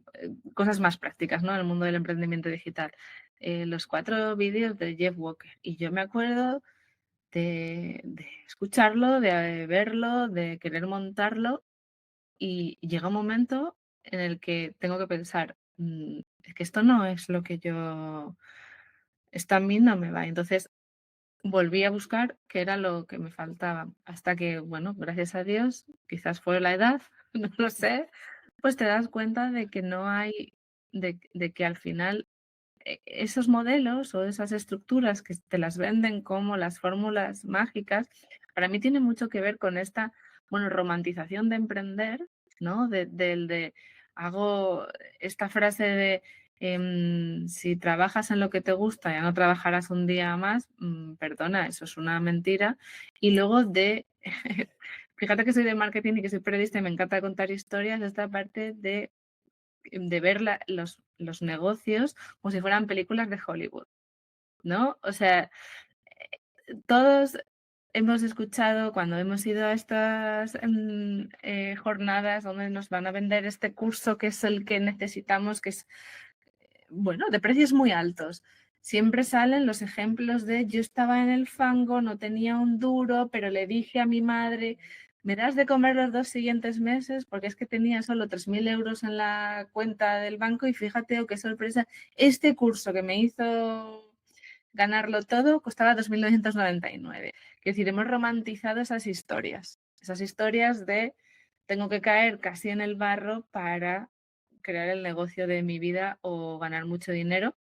cosas más prácticas, ¿no? En el mundo del emprendimiento digital, los 4 vídeos de Jeff Walker y yo me acuerdo de escucharlo, de verlo, de querer montarlo y llega un momento en el que tengo que pensar, es que esto no es lo que yo, esto a mí no me va. Entonces volví a buscar qué era lo que me faltaba, hasta que, bueno, gracias a Dios, quizás fue la edad, no lo sé, pues te das cuenta de que no hay, de que al final esos modelos o esas estructuras que te las venden como las fórmulas mágicas, para mí tiene mucho que ver con esta, bueno, romantización de emprender, ¿no? De hago esta frase de si trabajas en lo que te gusta, ya no trabajarás un día más, perdona, eso es una mentira. Y luego fíjate que soy de marketing y que soy periodista y me encanta contar historias, de esta parte de ver los negocios como si fueran películas de Hollywood, ¿no? O sea, todos hemos escuchado cuando hemos ido a estas jornadas donde nos van a vender este curso que es el que necesitamos, que es, bueno, de precios muy altos. Siempre salen los ejemplos de yo estaba en el fango, no tenía un duro, pero le dije a mi madre, ¿me das de comer los 2 siguientes meses? Porque es que tenía solo 3.000 euros en la cuenta del banco y fíjate, oh, qué sorpresa, este curso que me hizo ganarlo todo costaba 2.999. Es decir, hemos romantizado esas historias de tengo que caer casi en el barro para crear el negocio de mi vida o ganar mucho dinero.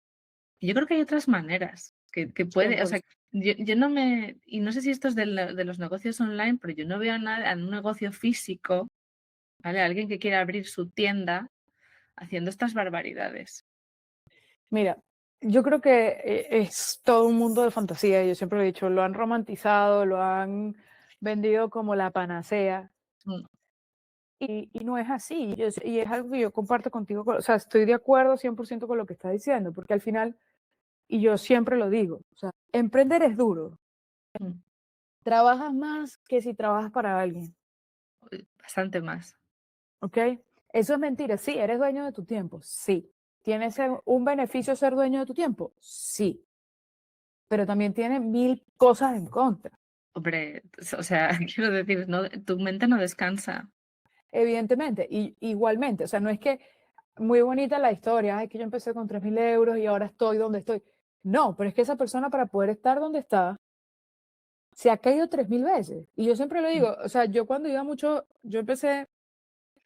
Y yo creo que hay otras maneras que puede, o sea, 100%. yo no me, y no sé si esto es de los negocios online, pero yo no veo nada en un negocio físico, ¿vale? Alguien que quiera abrir su tienda haciendo estas barbaridades. Mira, yo creo que es todo un mundo de fantasía. Yo siempre lo he dicho, lo han romantizado, lo han vendido como la panacea Mm, y no es así. Y es algo que yo comparto contigo, o sea, estoy de acuerdo 100% con lo que estás diciendo, porque al final, y yo siempre lo digo, o sea, emprender es duro. mm, Trabajas más que si trabajas para alguien, bastante más. ¿ok? Eso es mentira. Sí, eres dueño de tu tiempo, sí. ¿Tienes un beneficio ser dueño de tu tiempo? Sí, pero también tiene mil cosas en contra. Hombre, o sea, quiero decir, no, tu mente no descansa. Evidentemente, y igualmente, o sea, no es que muy bonita la historia, ay, que yo empecé con 3.000 euros y ahora estoy donde estoy. No, pero es que esa persona para poder estar donde está, se ha caído 3.000 veces. Y yo siempre lo Mm. digo, o sea, yo cuando iba mucho, yo empecé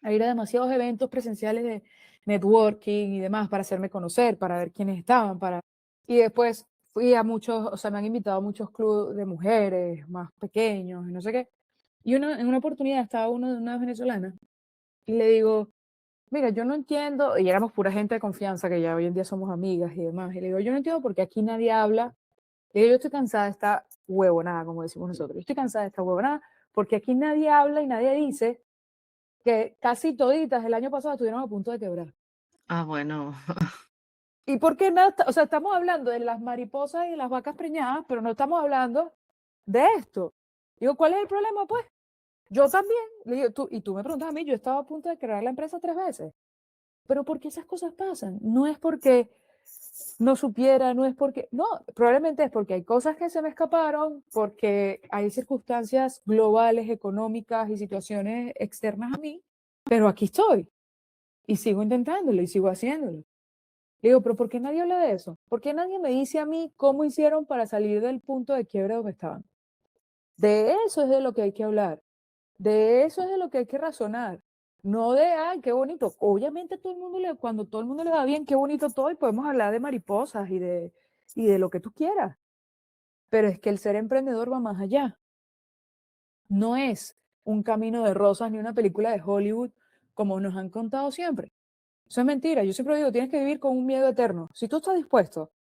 a ir a demasiados eventos presenciales de networking y demás para hacerme conocer, para ver quiénes estaban, y después fui a muchos, o sea, me han invitado a muchos clubes de mujeres más pequeños y no sé qué. Y en una oportunidad estaba uno de una venezolana y le digo, mira, yo no entiendo, y éramos pura gente de confianza, que ya hoy en día somos amigas y demás, y le digo, yo no entiendo por qué aquí nadie habla. Le digo, yo estoy cansada de esta huevonada, como decimos nosotros, yo estoy cansada de esta huevonada, porque aquí nadie habla y nadie dice que casi toditas el año pasado estuvieron a punto de quebrar. Ah, bueno. ¿Y por qué nada? O sea, estamos hablando de las mariposas y las vacas preñadas, pero no estamos hablando de esto. Digo, ¿cuál es el problema? Pues yo también. Le digo, y tú me preguntas a mí, yo estaba a punto de quebrar la empresa 3 veces. Pero ¿por qué esas cosas pasan? No es porque no supiera, no es porque, no, probablemente es porque hay cosas que se me escaparon, porque hay circunstancias globales, económicas y situaciones externas a mí, pero aquí estoy y sigo intentándolo y sigo haciéndolo. Le digo, pero ¿por qué nadie habla de eso? ¿Por qué nadie me dice a mí cómo hicieron para salir del punto de quiebre donde estaban? De eso es de lo que hay que hablar. De eso es de lo que hay que razonar. No de, ay, qué bonito. Obviamente todo el mundo cuando todo el mundo le va bien, qué bonito todo, y podemos hablar de mariposas y de lo que tú quieras. Pero es que el ser emprendedor va más allá. No es un camino de rosas ni una película de Hollywood como nos han contado siempre. Eso es mentira. Yo siempre digo, tienes que vivir con un miedo eterno. Si tú estás dispuesto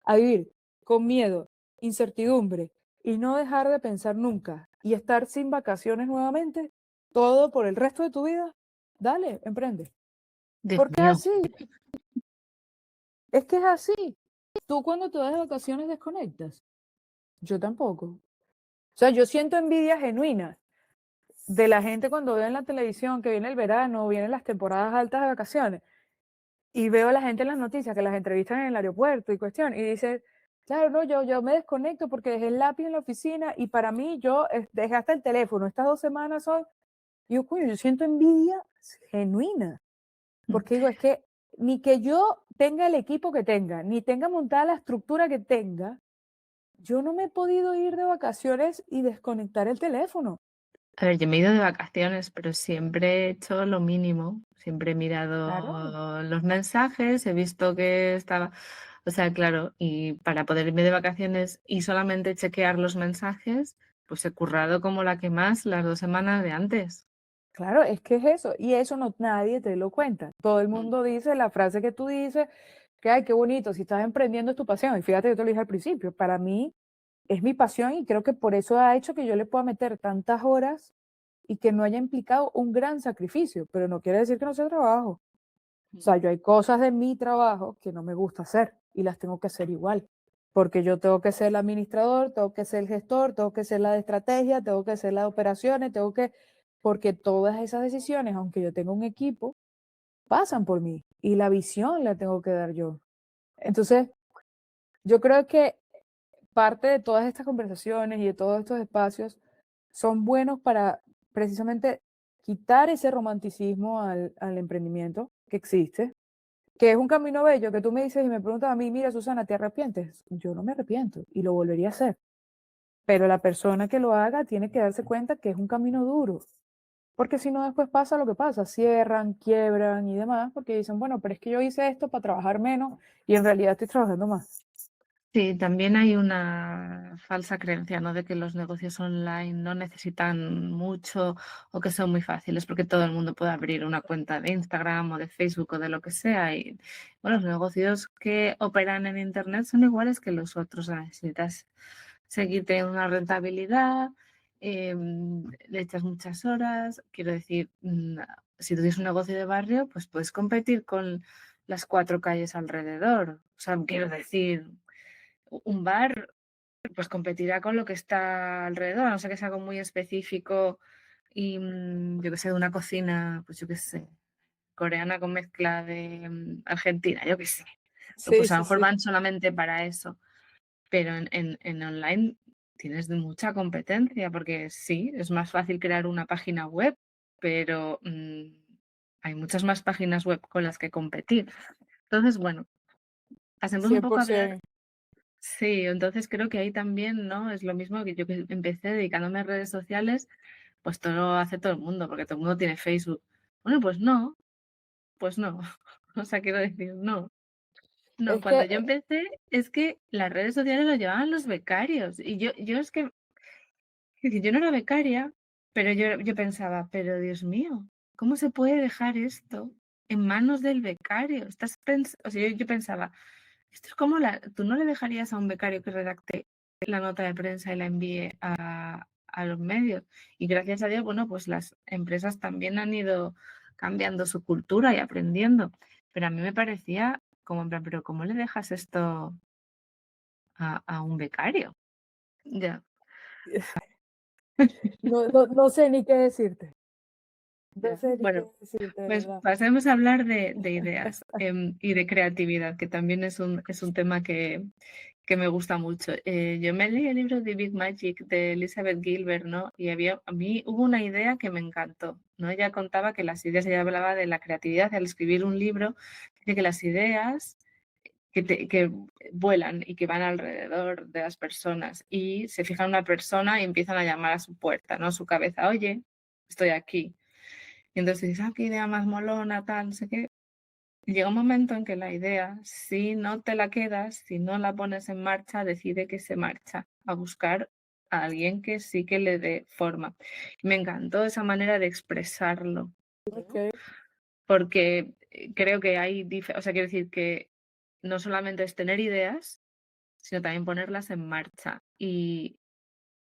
a vivir con miedo, incertidumbre y no dejar de pensar nunca y estar sin vacaciones nuevamente, todo por el resto de tu vida, dale, emprende. Dios Porque es mío. así, es que es así. Tú cuando te vas de vacaciones desconectas. Yo tampoco. O sea, yo siento envidia genuina de la gente cuando ve en la televisión que viene el verano, vienen las temporadas altas de vacaciones y veo a la gente en las noticias que las entrevistan en el aeropuerto y cuestión, y dice, claro, no, yo me desconecto porque dejé el lápiz en la oficina y para mí yo dejé hasta el teléfono, estas 2 semanas hoy, y yo, coño, yo siento envidia genuina, porque digo, es que ni que yo tenga el equipo que tenga, ni tenga montada la estructura que tenga, yo no me he podido ir de vacaciones y desconectar el teléfono. A ver, yo me he ido de vacaciones, pero siempre he hecho lo mínimo. Siempre he Claro, mirado los mensajes, he visto que estaba, o sea, claro, y para poder irme de vacaciones y solamente chequear los mensajes, pues he currado como la que más las 2 semanas de antes. claro, es que es eso, y eso no nadie te lo cuenta. Todo el Mm. mundo dice la frase que tú dices, que ay, qué bonito, si estás emprendiendo es tu pasión. Y fíjate, yo te lo dije al principio, para mí es mi pasión y creo que por eso ha hecho que yo le pueda meter tantas horas y que no haya implicado un gran sacrificio, pero no quiere decir que no sea trabajo. O sea, yo hay cosas de mi trabajo que no me gusta hacer y las tengo que hacer igual, porque yo tengo que ser el administrador, tengo que ser el gestor, tengo que ser la de estrategia, tengo que ser la de operaciones, porque todas esas decisiones, aunque yo tenga un equipo, pasan por mí y la visión la tengo que dar yo. Entonces, yo creo que parte de todas estas conversaciones y de todos estos espacios son buenos para precisamente quitar ese romanticismo al emprendimiento que existe, que es un camino bello, que tú me dices y me preguntas a mí, mira, Susana, ¿te arrepientes? Yo no me arrepiento y lo volvería a hacer, pero la persona que lo haga tiene que darse cuenta que es un camino duro, porque si no después pasa lo que pasa, cierran, quiebran y demás, porque dicen, bueno, pero es que yo hice esto para trabajar menos y en realidad estoy trabajando más. Sí, también hay una falsa creencia, ¿no? De que los negocios online no necesitan mucho o que son muy fáciles, porque todo el mundo puede abrir una cuenta de Instagram o de Facebook o de lo que sea. Y bueno, los negocios que operan en Internet son iguales que los otros. Necesitas seguir teniendo una rentabilidad, le echas muchas horas. Quiero decir, si tú tienes un negocio de barrio, pues puedes competir con las 4 calles alrededor. O sea, quiero decir, un bar pues competirá con lo que está alrededor, a no sé que sea algo muy específico y yo que sé, de una cocina, pues yo que sé, coreana con mezcla de argentina, yo que sé. Sí, Pues a lo sí, mejor sí. van solamente para eso, pero en online tienes mucha competencia, porque sí, es más fácil crear una página web, pero hay muchas más páginas web con las que competir. Entonces, bueno, pasemos un poco a hablar. 100%. Sí, entonces creo que ahí también, ¿no? Es lo mismo que yo que empecé dedicándome a redes sociales, pues todo lo hace todo el mundo, porque todo el mundo tiene Facebook. Bueno, pues no. O sea, quiero decir, no. No, Es que cuando yo empecé es que las redes sociales lo llevaban los becarios. Y yo es que yo no era becaria, pero yo pensaba, pero Dios mío, ¿cómo se puede dejar esto en manos del becario? O sea, yo pensaba, esto es como tú no le dejarías a un becario que redacte la nota de prensa y la envíe a los medios. Y gracias a Dios, bueno, pues las empresas también han ido cambiando su cultura y aprendiendo. Pero a mí me parecía como en plan, pero ¿cómo le dejas esto a un becario? Ya. no sé ni qué decirte. No Ya. sé ni qué Bueno, decirte, de pues verdad. pasemos a hablar de ideas y de creatividad, que también es un tema que me gusta mucho. Yo me leí el libro de Big Magic de Elizabeth Gilbert, ¿no? Y a mí hubo una idea que me encantó, ¿no? Ella contaba que las ideas, ella hablaba de la creatividad al escribir un libro, dice que las ideas que vuelan y que van alrededor de las personas y se fijan en una persona y empiezan a llamar a su puerta, ¿no? A su cabeza, oye, estoy aquí. Y entonces dices, ah, qué idea más molona, tal, no sé qué. Llega un momento en que la idea, si no te la quedas, si no la pones en marcha, decide que se marcha a buscar a alguien que sí que le dé forma. Me encantó esa manera de expresarlo, Ok. porque creo que o sea, quiero decir que no solamente es tener ideas, sino también ponerlas en marcha. Y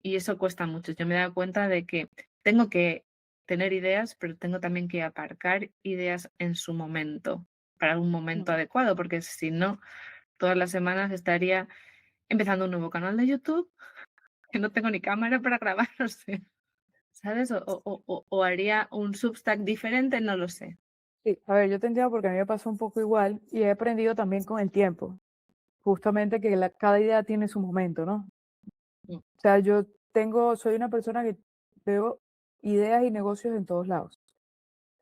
eso cuesta mucho. Yo me he dado cuenta de que tengo que tener ideas, pero tengo también que aparcar ideas en su momento, para un momento adecuado, porque si no, todas las semanas estaría empezando un nuevo canal de YouTube, que no tengo ni cámara para grabar, no sé, ¿sabes? O haría un Substack diferente, no lo sé. Sí, a ver, yo te entiendo porque a mí me pasó un poco igual y he aprendido también con el tiempo, justamente que cada idea tiene su momento, ¿no? Mm. O sea, soy una persona que veo ideas y negocios en todos lados.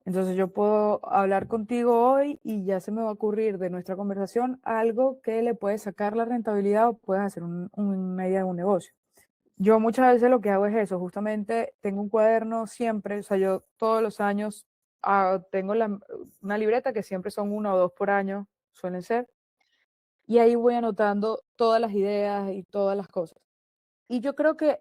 Entonces yo puedo hablar contigo hoy y ya se me va a ocurrir de nuestra conversación algo que le puede sacar la rentabilidad o puedes hacer una idea de un negocio. Yo muchas veces lo que hago es eso, justamente tengo un cuaderno siempre, o sea, yo todos los años tengo una libreta que siempre son 1 o 2 por año, suelen ser, y ahí voy anotando todas las ideas y todas las cosas. Y yo creo que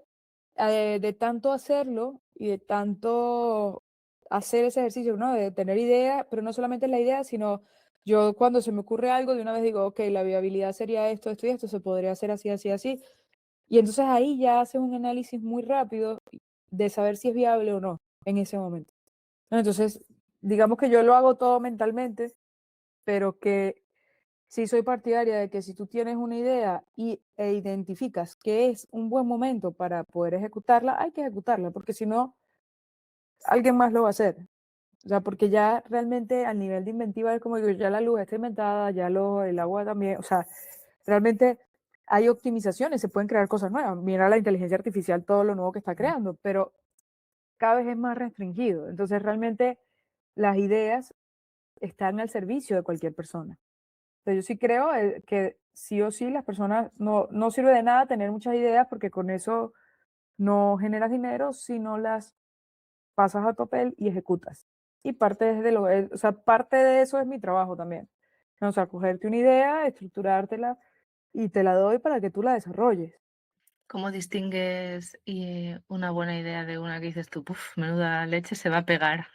de tanto hacerlo y de tanto hacer ese ejercicio, ¿no? De tener idea, pero no solamente la idea, sino yo cuando se me ocurre algo, de una vez digo, ok, la viabilidad sería esto, esto y esto, se podría hacer así, así, así. Y entonces ahí ya haces un análisis muy rápido de saber si es viable o no en ese momento. Entonces, digamos que yo lo hago todo mentalmente, pero que sí soy partidaria de que si tú tienes una idea e identificas que es un buen momento para poder ejecutarla, hay que ejecutarla, porque si no, alguien más lo va a hacer. O sea, porque ya realmente al nivel de inventiva es como digo, ya la luz está inventada, el agua también, o sea, realmente hay optimizaciones, se pueden crear cosas nuevas. Mira la inteligencia artificial, todo lo nuevo que está creando, pero cada vez es más restringido. Entonces, realmente las ideas están al servicio de cualquier persona. Entonces, yo sí creo que sí o sí las personas no sirve de nada tener muchas ideas porque con eso no generas dinero si no las pasas a papel y ejecutas. Y o sea, parte de eso es mi trabajo también. O sea, cogerte una idea, estructurártela y te la doy para que tú la desarrolles. ¿Cómo distingues una buena idea de una que dices tú, puf, menuda leche, se va a pegar?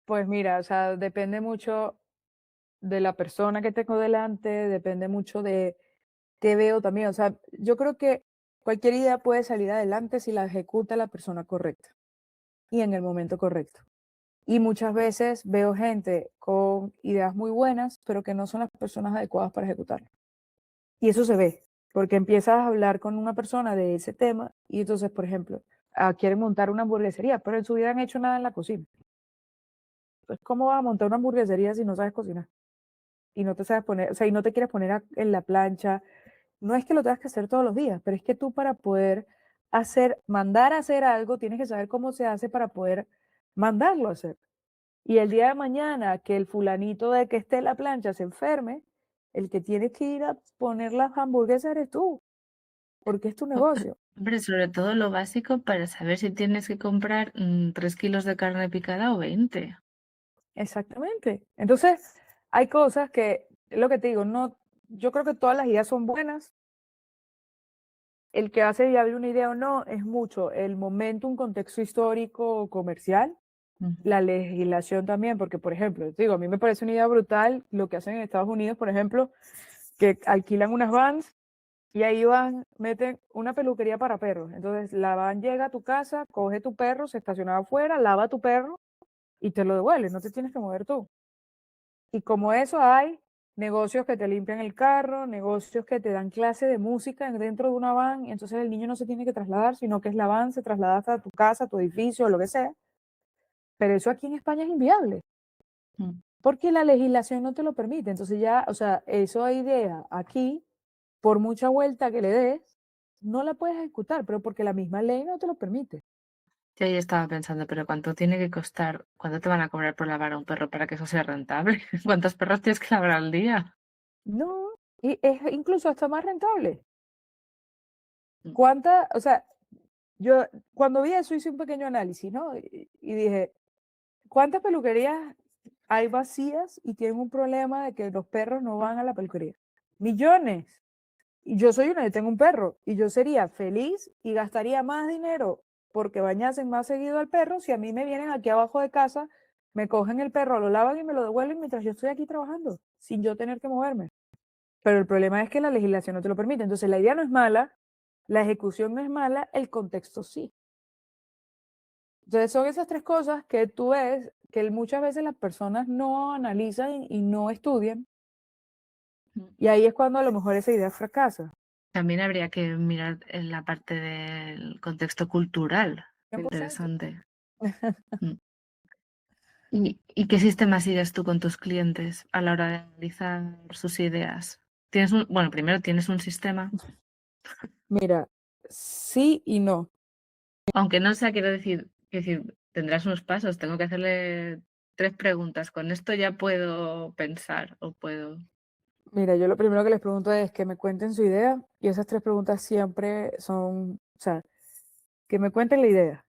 Pues mira, o sea, depende mucho de la persona que tengo delante, depende mucho de qué veo también. O sea, yo creo que cualquier idea puede salir adelante si la ejecuta la persona correcta y en el momento correcto. Y muchas veces veo gente con ideas muy buenas, pero que no son las personas adecuadas para ejecutarlas. Y eso se ve, porque empiezas a hablar con una persona de ese tema y entonces, por ejemplo, quieren montar una hamburguesería, pero en su vida han hecho nada en la cocina. Pues, ¿cómo vas a montar una hamburguesería si no sabes cocinar? Y no te sabes poner, o sea, y no te quieres poner en la plancha. No es que lo tengas que hacer todos los días, pero es que tú para poder mandar a hacer algo, tienes que saber cómo se hace para poder mandarlo a hacer. Y el día de mañana que el fulanito de que esté en la plancha se enferme, el que tienes que ir a poner las hamburguesas eres tú, porque es tu negocio. Hombre, sobre todo lo básico para saber si tienes que comprar 3 kilos de carne picada o 20. Exactamente. Entonces, hay cosas que, es lo que te digo, no, yo creo que todas las ideas son buenas. El que hace viable una idea o no es mucho el momento, un contexto histórico o comercial, Ujú. la legislación también, porque, por ejemplo, te digo, a mí me parece una idea brutal lo que hacen en Estados Unidos, por ejemplo, que alquilan unas vans y ahí van, meten una peluquería para perros. Entonces, la van llega a tu casa, coge tu perro, se estaciona afuera, lava a tu perro y te lo devuelve, no te tienes que mover tú. Y como eso hay negocios que te limpian el carro, negocios que te dan clase de música dentro de una van, y entonces el niño no se tiene que trasladar, sino que es la van, se traslada hasta tu casa, tu edificio, lo que sea. Pero eso aquí en España es inviable, Mm. porque la legislación no te lo permite. Entonces ya, o sea, esa idea aquí, por mucha vuelta que le des, no la puedes ejecutar, pero porque la misma ley no te lo permite. Yo ya estaba pensando, pero ¿cuánto tiene que costar? ¿Cuánto te van a cobrar por lavar a un perro para que eso sea rentable? ¿Cuántos perros tienes que lavar al día? No, y es incluso hasta más rentable. Mm. ¿Cuánta, o sea, yo cuando vi eso hice un pequeño análisis, ¿no? Y dije, ¿cuántas peluquerías hay vacías y tienen un problema de que los perros no van a la peluquería? Millones. Y yo soy una que tengo un perro y yo sería feliz y gastaría más dinero porque bañasen más seguido al perro si a mí me vienen aquí abajo de casa, me cogen el perro, lo lavan y me lo devuelven mientras yo estoy aquí trabajando, sin yo tener que moverme. Pero el problema es que la legislación no te lo permite. Entonces la idea no es mala, la ejecución no es mala, el contexto sí. Entonces son esas tres cosas que tú ves que muchas veces las personas no analizan y no estudian, Mm. y ahí es cuando a lo mejor esa idea fracasa. También habría que mirar en la parte del contexto cultural. 100%. Interesante. Mm. ¿Y qué sistema sigues tú con tus clientes a la hora de analizar sus ideas? Bueno, primero tienes un sistema, Mira, sí y no. aunque no sea, quiero decir, tendrás unos pasos, tengo que hacerle 3 preguntas, con esto ya puedo pensar o puedo. Mira, yo lo primero que les pregunto es que me cuenten su idea y esas tres preguntas siempre son, o sea, que me cuenten la idea,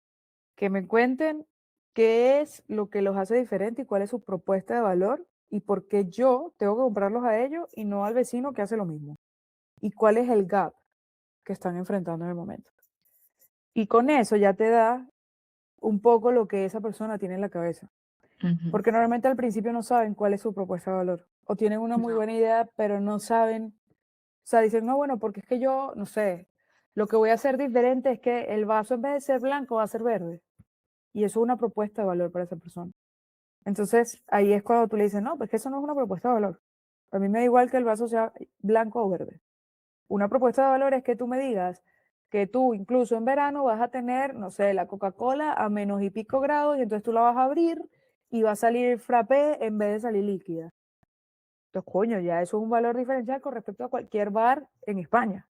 que me cuenten qué es lo que los hace diferente y cuál es su propuesta de valor y por qué yo tengo que comprarlos a ellos y no al vecino que hace lo mismo. Y cuál es el gap que están enfrentando en el momento. Y con eso ya te da un poco lo que esa persona tiene en la cabeza. Ujú. Porque normalmente al principio no saben cuál es su propuesta de valor. O tienen una muy No, buena idea, pero no saben. O sea, dicen, no, bueno, porque es que yo, no sé, lo que voy a hacer diferente es que el vaso en vez de ser blanco va a ser verde. Y eso es una propuesta de valor para esa persona. Entonces, ahí es cuando tú le dices, no, pues que eso no es una propuesta de valor. A mí me da igual que el vaso sea blanco o verde. Una propuesta de valor es que tú me digas que tú incluso en verano vas a tener, no sé, la Coca-Cola a menos y pico grados y entonces tú la vas a abrir y va a salir frappé en vez de salir líquida. Entonces, coño, ya eso es un valor diferencial con respecto a cualquier bar en España.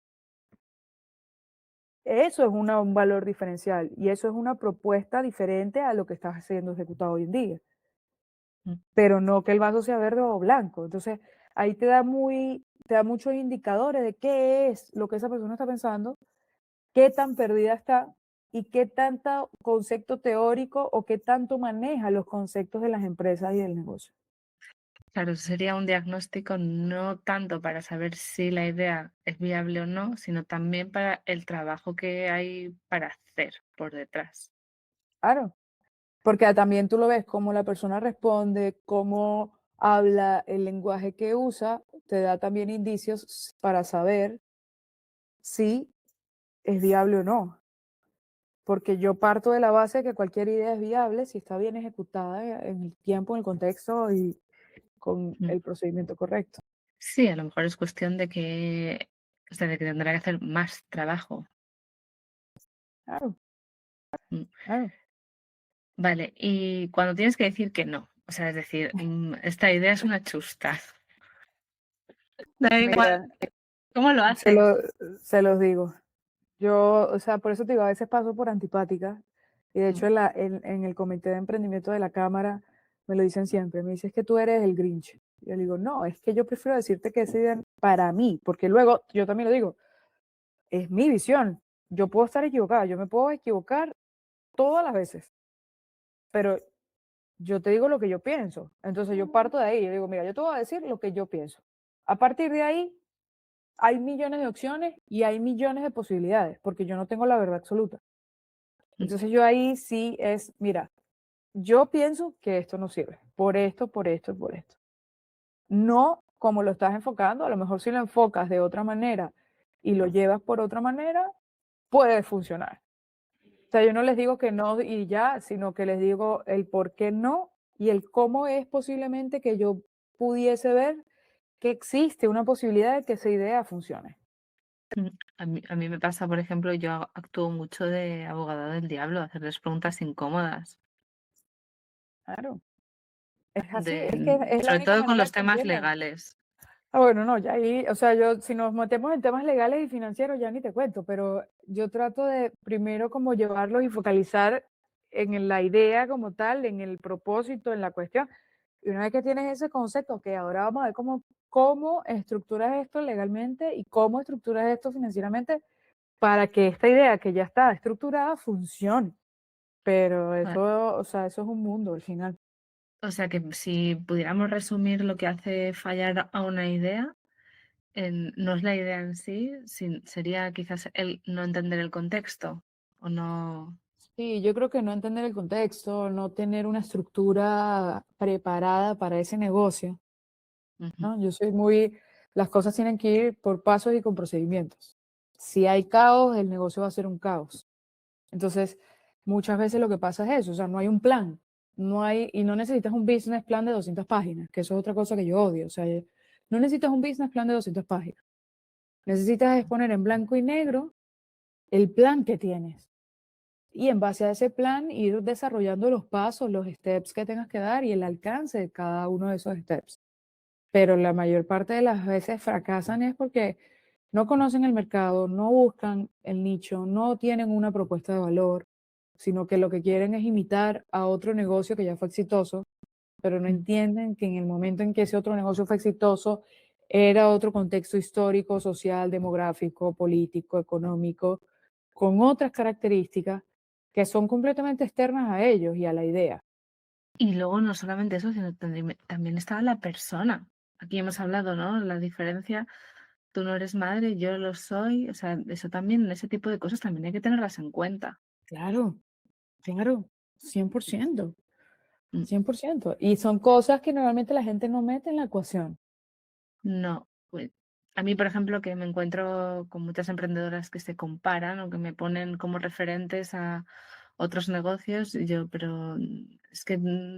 Eso es un valor diferencial y eso es una propuesta diferente a lo que está siendo ejecutado hoy en día, mm, pero no que el vaso sea verde o blanco. Entonces, ahí te da muchos indicadores de qué es lo que esa persona está pensando, qué tan perdida está y qué tanto concepto teórico o qué tanto maneja los conceptos de las empresas y del negocio. claro, sería un diagnóstico no tanto para saber si la idea es viable o no, sino también para el trabajo que hay para hacer por detrás. Claro, porque también tú lo ves cómo la persona responde, cómo habla, el lenguaje que usa, te da también indicios para saber si es viable o no. Porque yo parto de la base de que cualquier idea es viable si está bien ejecutada en el tiempo, en el contexto y con Mm. el procedimiento correcto. Sí, a lo mejor es cuestión o sea, de que tendrá que hacer más trabajo. Claro, Mm. claro. Vale, y cuando tienes que decir que no, o sea, es decir, esta idea es una chusta. Da igual, Mira, ¿cómo lo se, haces? lo, se los digo. Yo, o sea, por eso te digo, a veces paso por antipática. Y de Mm. hecho, en el comité de emprendimiento de la Cámara, Me lo dicen siempre. Me dices que tú eres el Grinch. Yo le digo, no, es que yo prefiero decirte que esa idea para mí, porque luego yo también lo digo, es mi visión. Yo puedo estar equivocada, yo me puedo equivocar todas las veces, pero yo te digo lo que yo pienso. Entonces yo parto de ahí, yo digo, mira, yo te voy a decir lo que yo pienso. A partir de ahí, hay millones de opciones y hay millones de posibilidades, porque yo no tengo la verdad absoluta. Entonces yo ahí sí es, mira, yo pienso que esto no sirve, por esto, por esto y por esto. No como lo estás enfocando, a lo mejor si lo enfocas de otra manera y lo llevas por otra manera, puede funcionar. O sea, yo no les digo que no y ya, sino que les digo el por qué no y el cómo es posiblemente que yo pudiese ver que existe una posibilidad de que esa idea funcione. A mí me pasa, por ejemplo, yo actúo mucho de abogado del diablo, hacerles preguntas incómodas, Claro, es así, de, es que es la sobre única todo con manera los que temas entienden. legales. Ah, bueno, no, ya ahí, o sea, yo, si nos metemos en temas legales y financieros, ya ni te cuento, pero yo trato de primero como llevarlos y focalizar en la idea como tal, en el propósito, en la cuestión. Y una vez que tienes ese concepto, que ahora vamos a ver cómo estructuras esto legalmente y cómo estructuras esto financieramente para que esta idea que ya está estructurada funcione. Pero Vale. eso, o sea, eso es un mundo al final. O sea que si pudiéramos resumir lo que hace fallar a una idea, no es la idea en sí, sería quizás el no entender el contexto o no. Sí, yo creo que no entender el contexto, no tener una estructura preparada para ese negocio, Ujú. ¿no? Yo soy muy, las cosas tienen que ir por pasos y con procedimientos. Si hay caos, el negocio va a ser un caos. Entonces, muchas veces lo que pasa es eso, o sea, no hay un plan, no hay, y no necesitas un business plan de 200 páginas, que eso es otra cosa que yo odio, o sea, no necesitas un business plan de 200 páginas, necesitas exponer en blanco y negro el plan que tienes. Y en base a ese plan ir desarrollando los pasos, los steps que tengas que dar y el alcance de cada uno de esos steps. Pero la mayor parte de las veces fracasan es porque no conocen el mercado, no buscan el nicho, no tienen una propuesta de valor, sino que lo que quieren es imitar a otro negocio que ya fue exitoso, pero no Mm. entienden que en el momento en que ese otro negocio fue exitoso, era otro contexto histórico, social, demográfico, político, económico, con otras características que son completamente externas a ellos y a la idea. Y luego no solamente eso, sino también está la persona. Aquí hemos hablado, ¿no? La diferencia, tú no eres madre, yo lo soy, o sea, eso también, ese tipo de cosas también hay que tenerlas en cuenta. Claro, claro, 100%, Mm. 100%. Y son cosas que normalmente la gente no mete en la ecuación. No, pues a mí, por ejemplo, que me encuentro con muchas emprendedoras que se comparan o que me ponen como referentes a otros negocios, y yo, pero es que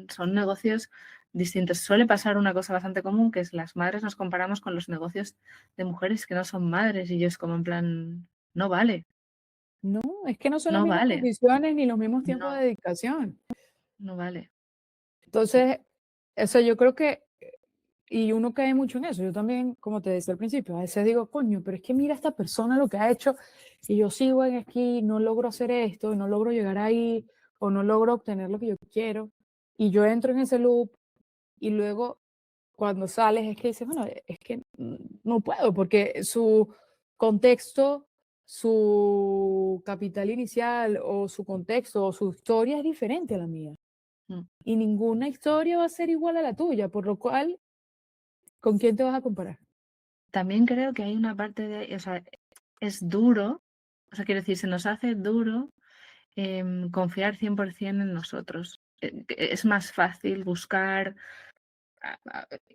son negocios distintos. Suele pasar una cosa bastante común, que es las madres nos comparamos con los negocios de mujeres que no son madres, y yo es como en plan, no vale, No, es que no son las no mismas vale, condiciones ni los mismos tiempos de no, dedicación. no vale. Entonces, eso yo creo que, y uno cae mucho en eso. Yo también, como te decía al principio, a veces digo, coño, pero es que mira esta persona lo que ha hecho y yo sigo en aquí, no logro hacer esto, no logro llegar ahí, o no logro obtener lo que yo quiero. Y yo entro en ese loop y luego cuando sales es que dices, bueno, es que no puedo porque su contexto, su capital inicial o su contexto o su historia es diferente a la mía. Mm. Y ninguna historia va a ser igual a la tuya, por lo cual, ¿con quién te vas a comparar? También creo que hay una parte de, o sea, es duro, o sea, quiero decir, se nos hace duro confiar 100% en nosotros. Es más fácil buscar,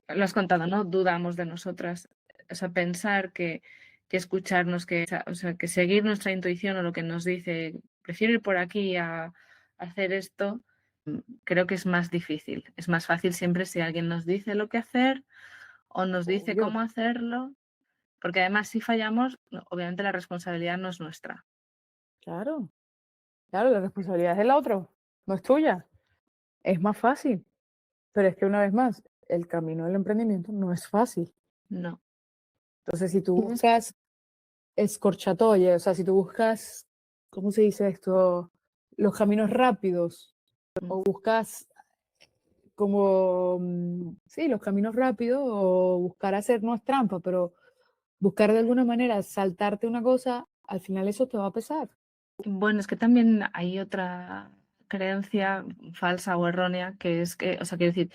lo has contado, ¿no? Dudamos de nosotras. O sea, pensar que escucharnos, o sea, que seguir nuestra intuición o lo que nos dice, prefiero ir por aquí a hacer esto, creo que es más difícil. Es más fácil siempre si alguien nos dice lo que hacer o nos dice Obvio, cómo hacerlo, porque además si fallamos, obviamente la responsabilidad no es nuestra. claro, claro, la responsabilidad es del otro, no es tuya. Es más fácil, pero es que una vez más, el camino del emprendimiento no es fácil. No. Entonces, si tú buscas escorchatoye, o sea, si tú buscas, ¿cómo se dice esto? Los caminos rápidos Mm. o buscas sí, los caminos rápidos o buscar hacer, no es trampa, pero buscar de alguna manera saltarte una cosa, al final eso te va a pesar. Bueno, es que también hay otra creencia falsa o errónea que es que, o sea, quiero decir,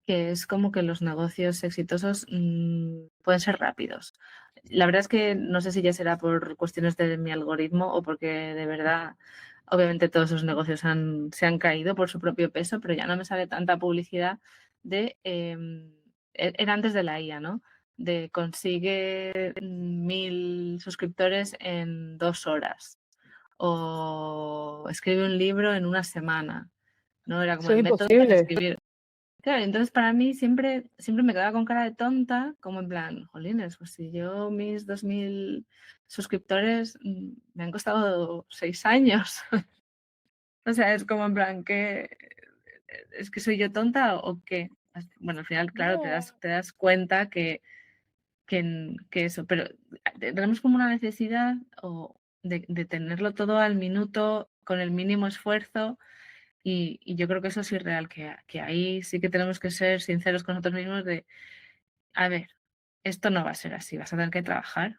que es como que los negocios exitosos pueden ser rápidos. La verdad es que no sé si ya será por cuestiones de mi algoritmo o porque de verdad, obviamente todos esos negocios se han caído por su propio peso, pero ya no me sale tanta publicidad de, era antes de la IA, ¿no? De consigue 1000 suscriptores en 2 horas o escribe un libro en una semana, ¿no? Era como Eso es el método de imposible. escribir. Claro, entonces para mí siempre me quedaba con cara de tonta, como en plan, jolines, pues si yo mis 2000 suscriptores me han costado 6 años. O sea, es como en plan, que ¿es que soy yo tonta o qué? Bueno, al final, claro, No, te das cuenta que eso, pero tenemos como una necesidad de tenerlo todo al minuto, con el mínimo esfuerzo, y yo creo que eso es irreal, que ahí sí que tenemos que ser sinceros con nosotros mismos de, a ver, esto no va a ser así, vas a tener que trabajar.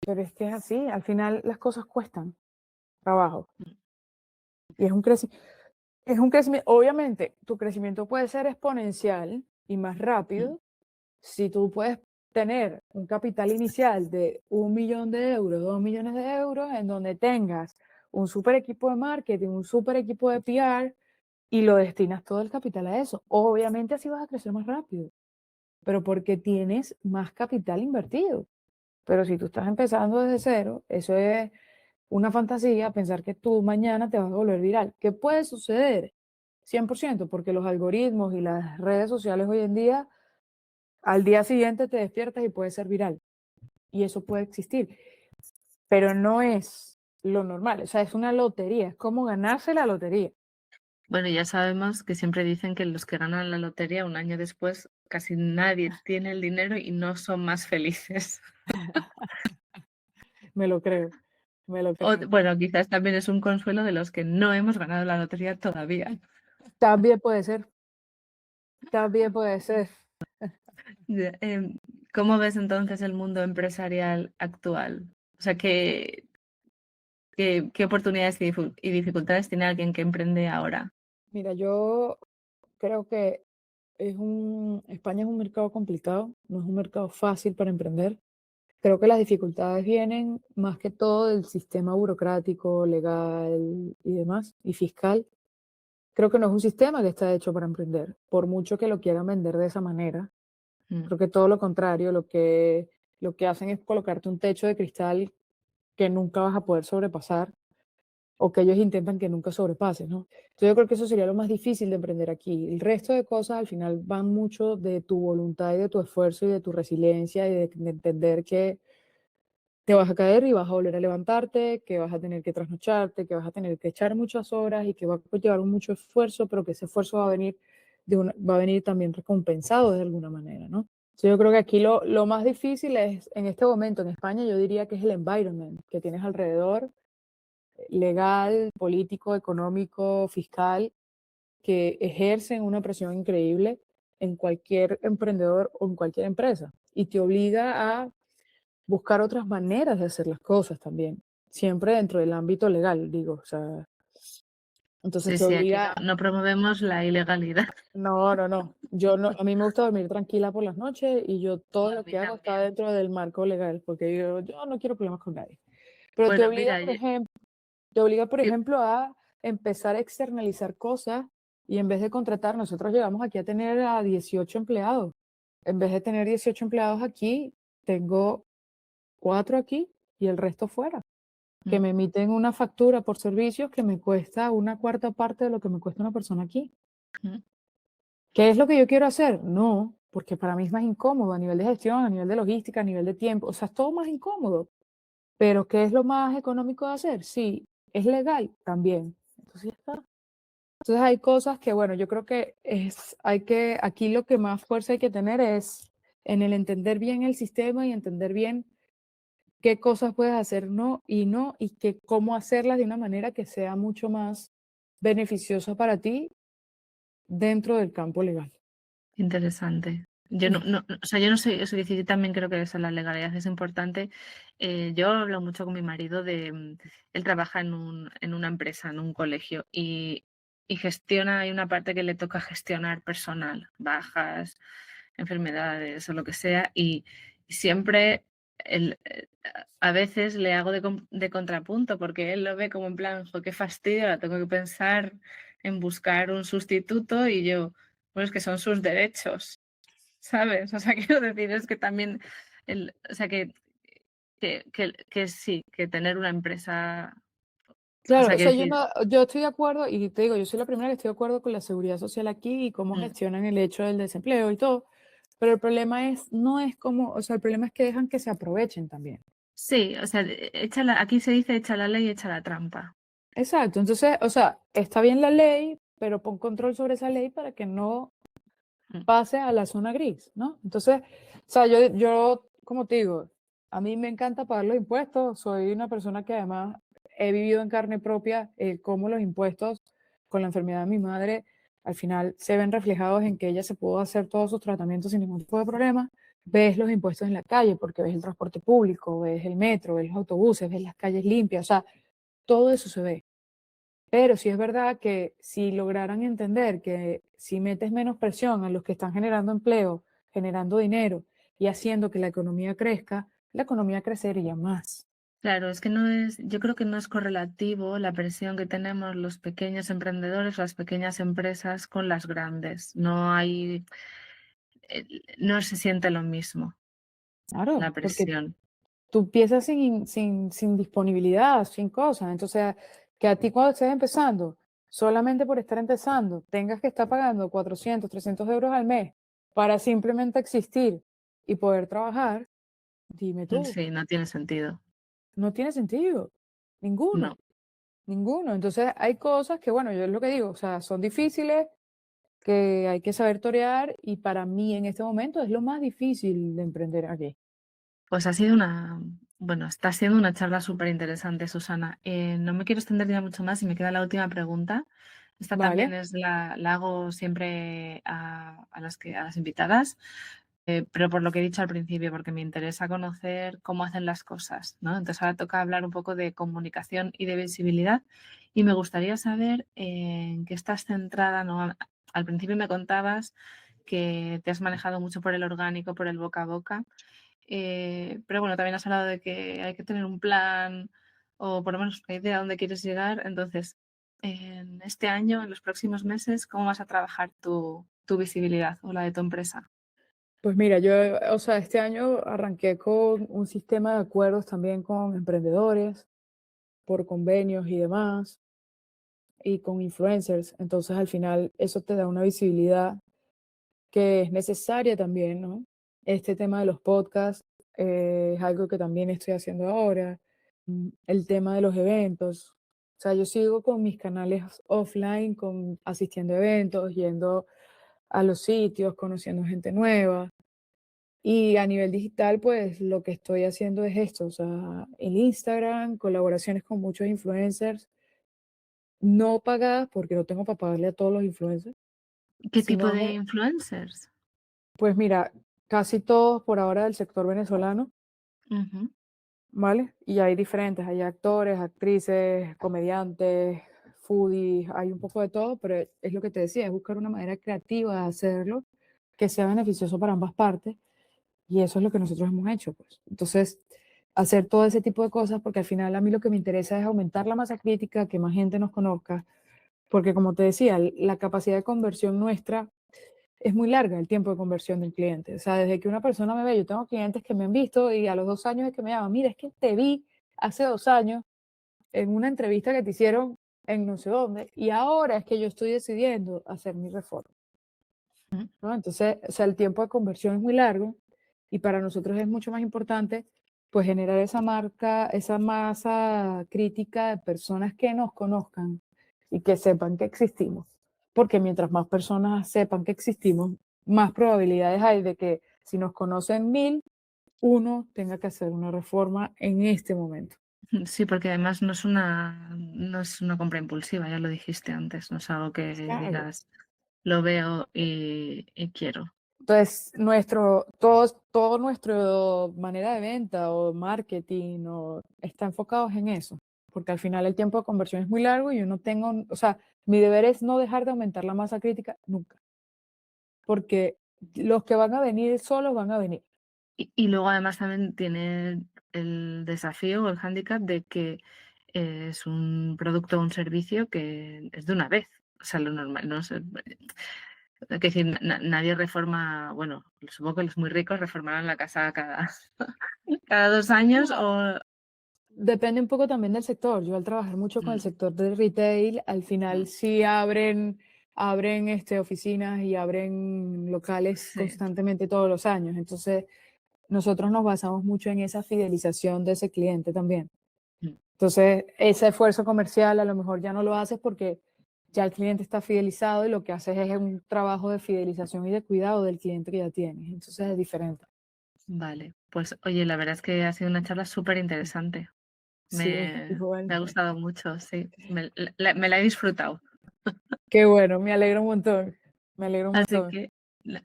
pero es que es así, al final las cosas cuestan trabajo Mm, y es un crecimiento, obviamente tu crecimiento puede ser exponencial y más mm, rápido si tú puedes tener un capital inicial de 1 millón de euros, 2 millones de euros, en donde tengas un super equipo de marketing, un super equipo de PR y lo destinas todo el capital a eso. Obviamente así vas a crecer más rápido, pero porque tienes más capital invertido. Pero si tú estás empezando desde cero, eso es una fantasía, pensar que tú mañana te vas a volver viral. ¿Qué puede suceder? 100%, porque los algoritmos y las redes sociales hoy en día, al día siguiente te despiertas y puede ser viral. Y eso puede existir, pero no es lo normal. O sea, es una lotería, es como ganarse la lotería. Bueno, ya sabemos que siempre dicen que los que ganan la lotería un año después casi nadie tiene el dinero y no son más felices. Me lo creo, me lo O, creo. bueno, quizás también es un consuelo de los que no hemos ganado la lotería todavía. También puede ser, también puede ser. Ya, ¿cómo ves entonces el mundo empresarial actual? O sea, ¿qué oportunidades y dificultades tiene alguien que emprende ahora? Mira, yo creo que España es un mercado complicado, no es un mercado fácil para emprender. Creo que las dificultades vienen más que todo del sistema burocrático, legal y demás, y fiscal. Creo que no es un sistema que está hecho para emprender, por mucho que lo quieran vender de esa manera. Mm. Creo que todo lo contrario, lo que hacen es colocarte un techo de cristal que nunca vas a poder sobrepasar o que ellos intentan que nunca sobrepases, ¿no? Entonces yo creo que eso sería lo más difícil de emprender aquí. El resto de cosas al final van mucho de tu voluntad y de tu esfuerzo y de tu resiliencia y de entender que te vas a caer y vas a volver a levantarte, que vas a tener que trasnocharte, que vas a tener que echar muchas horas y que va a llevar mucho esfuerzo, pero que ese esfuerzo va a venir también recompensado de alguna manera, ¿no? Yo creo que aquí lo más difícil es, en este momento en España, yo diría que es el environment que tienes alrededor, legal, político, económico, fiscal, que ejercen una presión increíble en cualquier emprendedor o en cualquier empresa y te obliga a buscar otras maneras de hacer las cosas también, siempre dentro del ámbito legal, digo, o sea, entonces Sí, te sí, aquí no, obliga, no promovemos la ilegalidad. no, no, no, yo no, a mí me gusta dormir tranquila por las noches y yo todo A lo mí que hago está también. dentro del marco legal, porque yo no quiero problemas con nadie. Pero Bueno, mira, te obliga, por yo- ejemplo, a empezar a externalizar cosas y en vez de contratar, nosotros llegamos aquí a tener a 18 empleados. En vez de tener 18 empleados aquí, tengo 4 aquí y el resto fuera, que mm, me emiten una factura por servicios que me cuesta una cuarta parte de lo que me cuesta una persona aquí. mm. ¿Qué es lo que yo quiero hacer? No, porque para mí es más incómodo a nivel de gestión, a nivel de logística, a nivel de tiempo, o sea, es todo más incómodo. Pero ¿qué es lo más económico de hacer? Sí, es legal también. Entonces ya está. Entonces hay cosas que, bueno, yo creo que aquí lo que más fuerza hay que tener es en el entender bien el sistema y entender bien qué cosas puedes hacer no, y cómo hacerlas de una manera que sea mucho más beneficiosa para ti dentro del campo legal. Interesante. Yo no, Mm. o sea, yo no soy, eso decir, yo también creo que eso, la legalidad es importante. Yo hablo mucho con mi marido él trabaja en una empresa, en un colegio, y gestiona, hay una parte que le toca gestionar personal, bajas, enfermedades o lo que sea, y siempre a veces le hago de contrapunto, porque él lo ve como en plan, jo, qué fastidio, ahora tengo que pensar en buscar un sustituto y yo. Bueno, es que son sus derechos, ¿sabes? O sea, quiero decir, es que también o sea, que sí, que tener una empresa, o Claro, sea, o quiero sea, decir, yo estoy de acuerdo y te digo, yo soy la primera que estoy de acuerdo con la seguridad social aquí y cómo mm, gestionan el hecho del desempleo y todo, pero el problema no es como, o sea, el problema es que dejan que se aprovechen también. sí, o sea, aquí se dice echa la ley, echa la trampa. Exacto, entonces, o sea, está bien la ley, pero pon control sobre esa ley para que no Mm, pase a la zona gris, ¿no? Entonces, o sea, como te digo, a mí me encanta pagar los impuestos, soy una persona que además he vivido en carne propia cómo los impuestos con la enfermedad de mi madre al final se ven reflejados en que ella se pudo hacer todos sus tratamientos sin ningún tipo de problema. Ves los impuestos en la calle porque ves el transporte público, ves el metro, ves los autobuses, ves las calles limpias, o sea, todo eso se ve. Pero sí es verdad que si lograran entender que si metes menos presión a los que están generando empleo, generando dinero y haciendo que la economía crezca, la economía crecería más. Claro, es que yo creo que no es correlativo la presión que tenemos los pequeños emprendedores, las pequeñas empresas con las grandes. Eh, no se siente lo mismo, la Claro, porque presión. tú empiezas sin disponibilidad, sin cosas. Entonces, que a ti cuando estés empezando, solamente por estar empezando, tengas que estar pagando 400, 300 euros al mes para simplemente existir y poder trabajar, dime tú, Sí, no tiene sentido. no tiene sentido. Ninguno. No. Ninguno. Entonces hay cosas que, bueno, yo es lo que digo, o sea, son difíciles, que hay que saber torear y para mí en este momento es lo más difícil de emprender aquí. Pues bueno, está siendo una charla súper interesante, Susana. No me quiero extender ya mucho más y me queda la última pregunta. Esta también Vale, la hago siempre a las invitadas, pero por lo que he dicho al principio, porque me interesa conocer cómo hacen las cosas, ¿no? Entonces ahora toca hablar un poco de comunicación y de visibilidad y me gustaría saber en qué estás centrada, ¿no? Al principio me contabas que te has manejado mucho por el orgánico, por el boca a boca. Pero bueno, también has hablado de que hay que tener un plan o por lo menos una idea a dónde quieres llegar. Entonces, en este año, en los próximos meses, ¿cómo vas a trabajar tu visibilidad o la de tu empresa? pues mira, yo, o sea, este año arranqué con un sistema de acuerdos también con emprendedores por convenios y demás y con influencers. Entonces al final eso te da una visibilidad que es necesaria también, ¿no? Este tema de los podcasts es algo que también estoy haciendo ahora. El tema de los eventos. O sea, yo sigo con mis canales offline, asistiendo a eventos, yendo a los sitios, conociendo gente nueva. Y a nivel digital, pues lo que estoy haciendo es esto, o sea, el Instagram, colaboraciones con muchos influencers, no pagadas porque no tengo para pagarle a todos los influencers, ¿Qué tipo sino, de influencers? pues mira, casi todos por ahora del sector venezolano, Ujú. ¿vale? Y hay diferentes, hay actores, actrices, comediantes, foodies, hay un poco de todo, pero es lo que te decía, es buscar una manera creativa de hacerlo que sea beneficioso para ambas partes y eso es lo que nosotros hemos hecho, pues. Entonces, hacer todo ese tipo de cosas porque al final a mí lo que me interesa es aumentar la masa crítica, que más gente nos conozca, porque como te decía, la capacidad de conversión nuestra es muy larga, el tiempo de conversión del cliente. O sea, desde que una persona me ve, yo tengo clientes que me han visto y a los 2 años es que me llaman, mira, es que te vi hace 2 años en una entrevista que te hicieron en no sé dónde y ahora es que yo estoy decidiendo hacer mi reforma, Mm. ¿no? Entonces, o sea, el tiempo de conversión es muy largo y para nosotros es mucho más importante pues generar esa marca, esa masa crítica de personas que nos conozcan y que sepan que existimos. Porque mientras más personas sepan que existimos, más probabilidades hay de que si nos conocen 1000, uno tenga que hacer una reforma en este momento. Sí, porque además no es una compra impulsiva, ya lo dijiste antes, no es algo que Claro. digas, lo veo y quiero. Entonces, todo nuestro manera de venta o marketing está enfocado en eso, porque al final el tiempo de conversión es muy largo y yo no tengo, o sea, mi deber es no dejar de aumentar la masa crítica nunca, porque los que van a venir solos van a venir. Y luego además también tiene el desafío o el hándicap de que es un producto o un servicio que es de una vez. O sea, lo normal, no sé. Es decir, nadie reforma, bueno, supongo que los muy ricos reformarán la casa cada 2 años o... Depende un poco también del sector. Yo al trabajar mucho con el Mm, sector del retail, al final mm, sí abren oficinas y abren locales sí. constantemente todos los años. Entonces, nosotros nos basamos mucho en esa fidelización de ese cliente también. Mm, Entonces, ese esfuerzo comercial a lo mejor ya no lo haces porque ya el cliente está fidelizado y lo que haces es un trabajo de fidelización y de cuidado del cliente que ya tienes. Entonces, es diferente. Vale, pues oye, la verdad es que ha sido una charla súper interesante. Sí, Me ha igual. gustado mucho, sí. Me la he disfrutado. Qué bueno, me alegro un montón. Me alegro un Así montón. que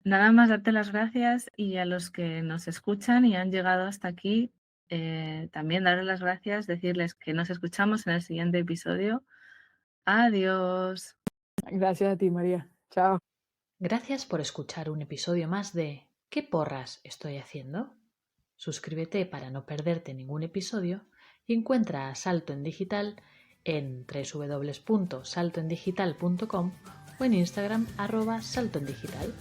nada más darte las gracias y a los que nos escuchan y han llegado hasta aquí, también darles las gracias, decirles que nos escuchamos en el siguiente episodio. Adiós. Gracias a ti, María. Chao. Gracias por escuchar un episodio más de ¿Qué porras estoy haciendo? Suscríbete para no perderte ningún episodio y encuentra a Salto en Digital en www.saltoendigital.com o en Instagram @saltoendigital.